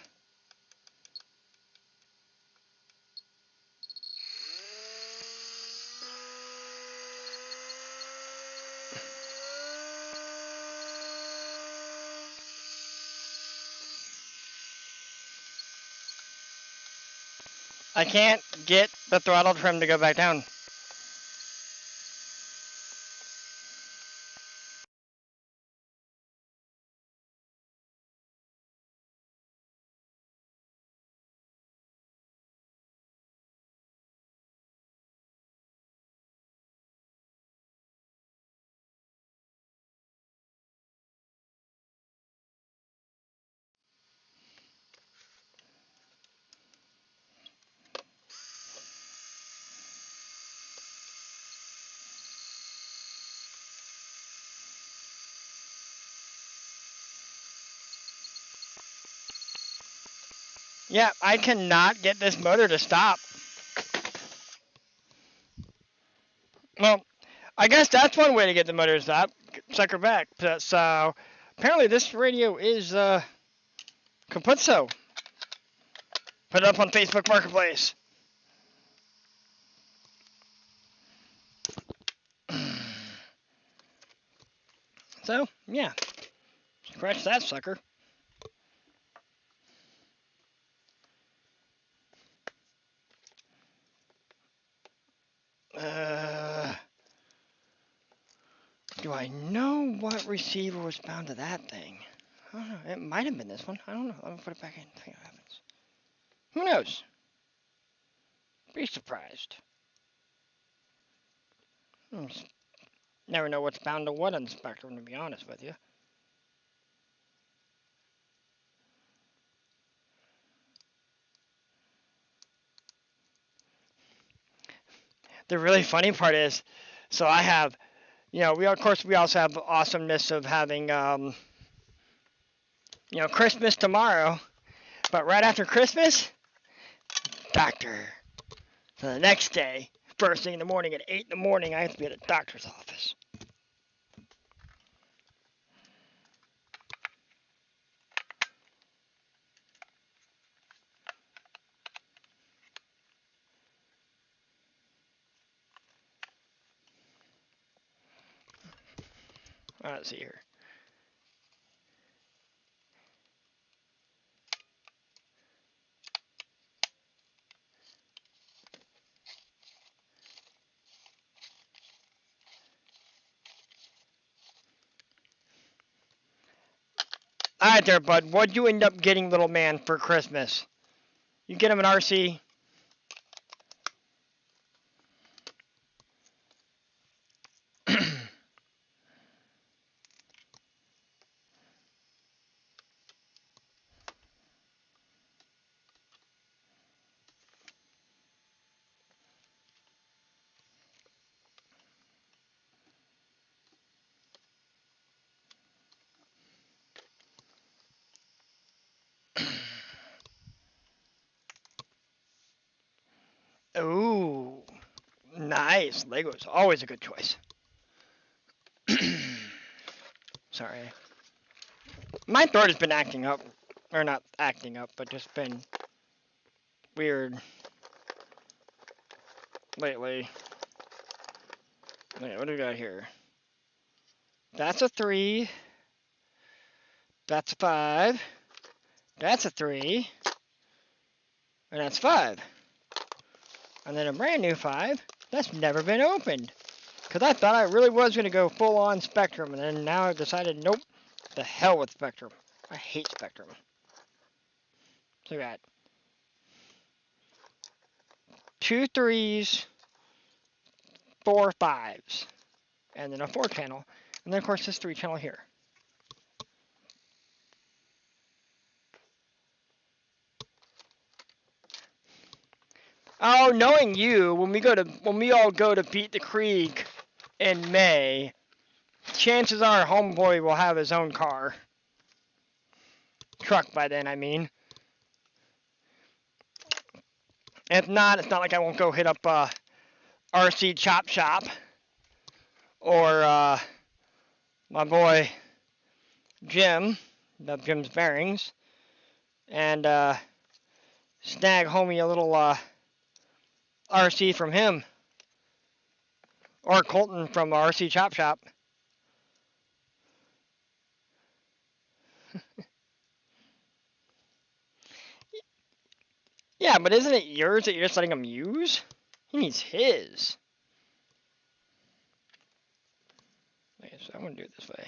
I can't get the throttle trim to go back down. Yeah, I cannot get this motor to stop. Well, I guess that's one way to get the motor to stop. Sucker back. So, apparently this radio is, kaputso. Put it up on Facebook Marketplace. So, yeah. Scratch that sucker. Do I know what receiver was bound to that thing? I don't know. It might have been this one. I don't know. Let me put it back in. See what happens. Who knows? Be surprised. Never know what's bound to what on the spectrum, to be honest with you. The really funny part is, so I have, we of course we also have the awesomeness of having, Christmas tomorrow, but right after Christmas, doctor. So the next day, first thing in the morning at 8 in the morning, I have to be at a doctor's office. Let's see here. All right there, bud. What'd you end up getting, little man, for Christmas? You get him an RC? Ooh, nice. Lego's always a good choice. Sorry. My throat has been acting up. Or not acting up, but just been weird lately. Wait, what do we got here? That's a 3. That's a 5. That's a 3. And that's 5. And then a brand new 5. That's never been opened. Because I thought I really was going to go full on Spectrum. And then now I've decided, nope. The hell with Spectrum. I hate Spectrum. So we got 2 3s, 4 5s. And then a 4 channel. And then of course this 3 channel here. Oh, knowing you, when we all go to Beat the Creek in May, chances are homeboy will have his own car. Truck by then, I mean. If not, it's not like I won't go hit up RC Chop Shop or my boy Jim, of Jim's Bearings, and snag homie a little RC from him. Or Colton from RC Chop Shop. Yeah, but isn't it yours that you're just letting him use? He needs his. Okay, so I'm going to do it this way.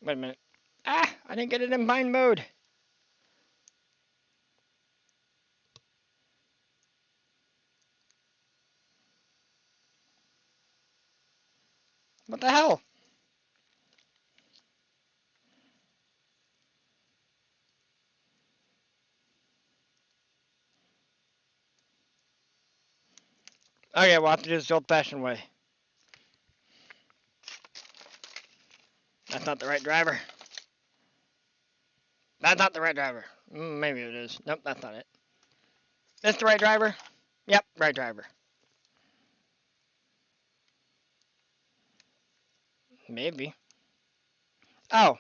Wait a minute. Ah, I didn't get it in bind mode. What the hell? Okay, we'll have to do this the old-fashioned way. That's not the right driver. That's not the right driver. Maybe it is. Nope, that's not it. That's the right driver? Yep, right driver. Maybe. Oh.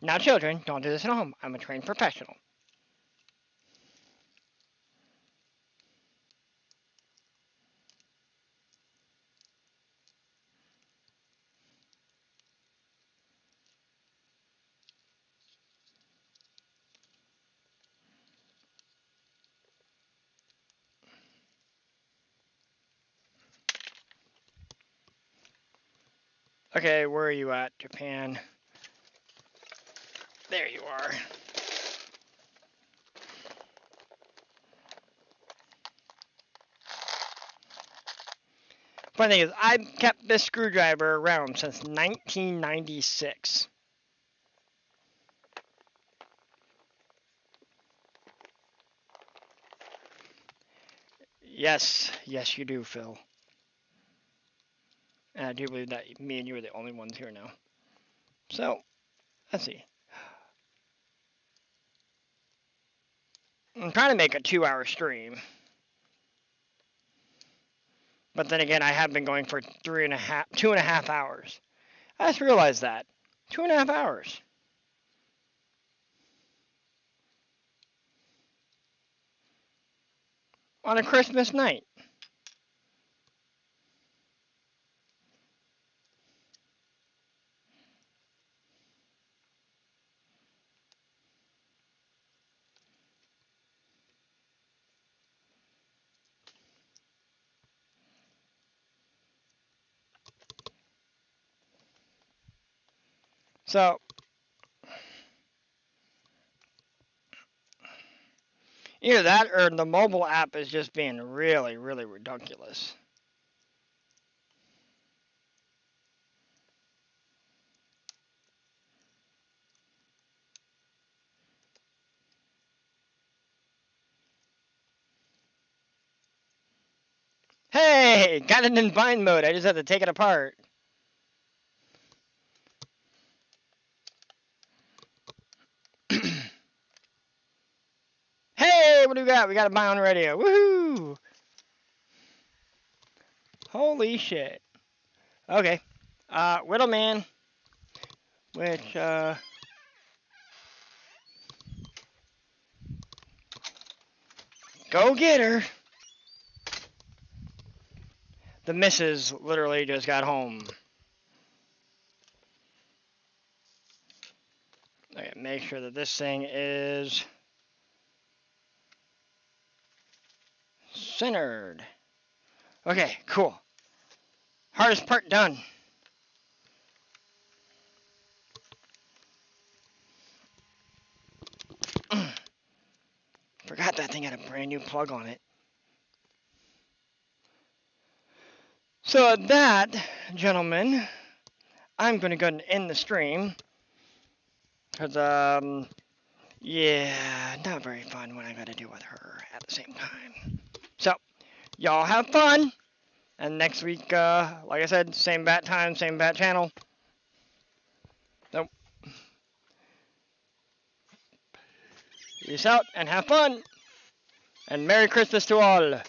Now, children, don't do this at home. I'm a trained professional. Okay, where are you at, Japan? There you are. Funny thing is, I've kept this screwdriver around since 1996. Yes, yes, you do, Phil. And I do believe that me and you are the only ones here now. So, let's see. I'm trying to make a 2-hour stream. But then again, I have been going for 2.5 hours. I just realized that. 2.5 hours. On a Christmas night. So, either that or the mobile app is just being really, really ridiculous. Hey, got it in bind mode. I just have to take it apart. Hey, what do we got? We got a buy on radio. Woohoo! Holy shit. Okay. Whittleman. Which, go get her. The missus literally just got home. Okay, make sure that this thing is centered. Okay, cool. Hardest part done. Forgot that thing had a brand new plug on it. So at that, gentlemen, I'm going to go and end the stream. Because, yeah, not very fun what I got to do with her at the same time. So, y'all have fun. And next week, like I said, same bat time, same bat channel. Nope. Peace out and have fun. And Merry Christmas to all.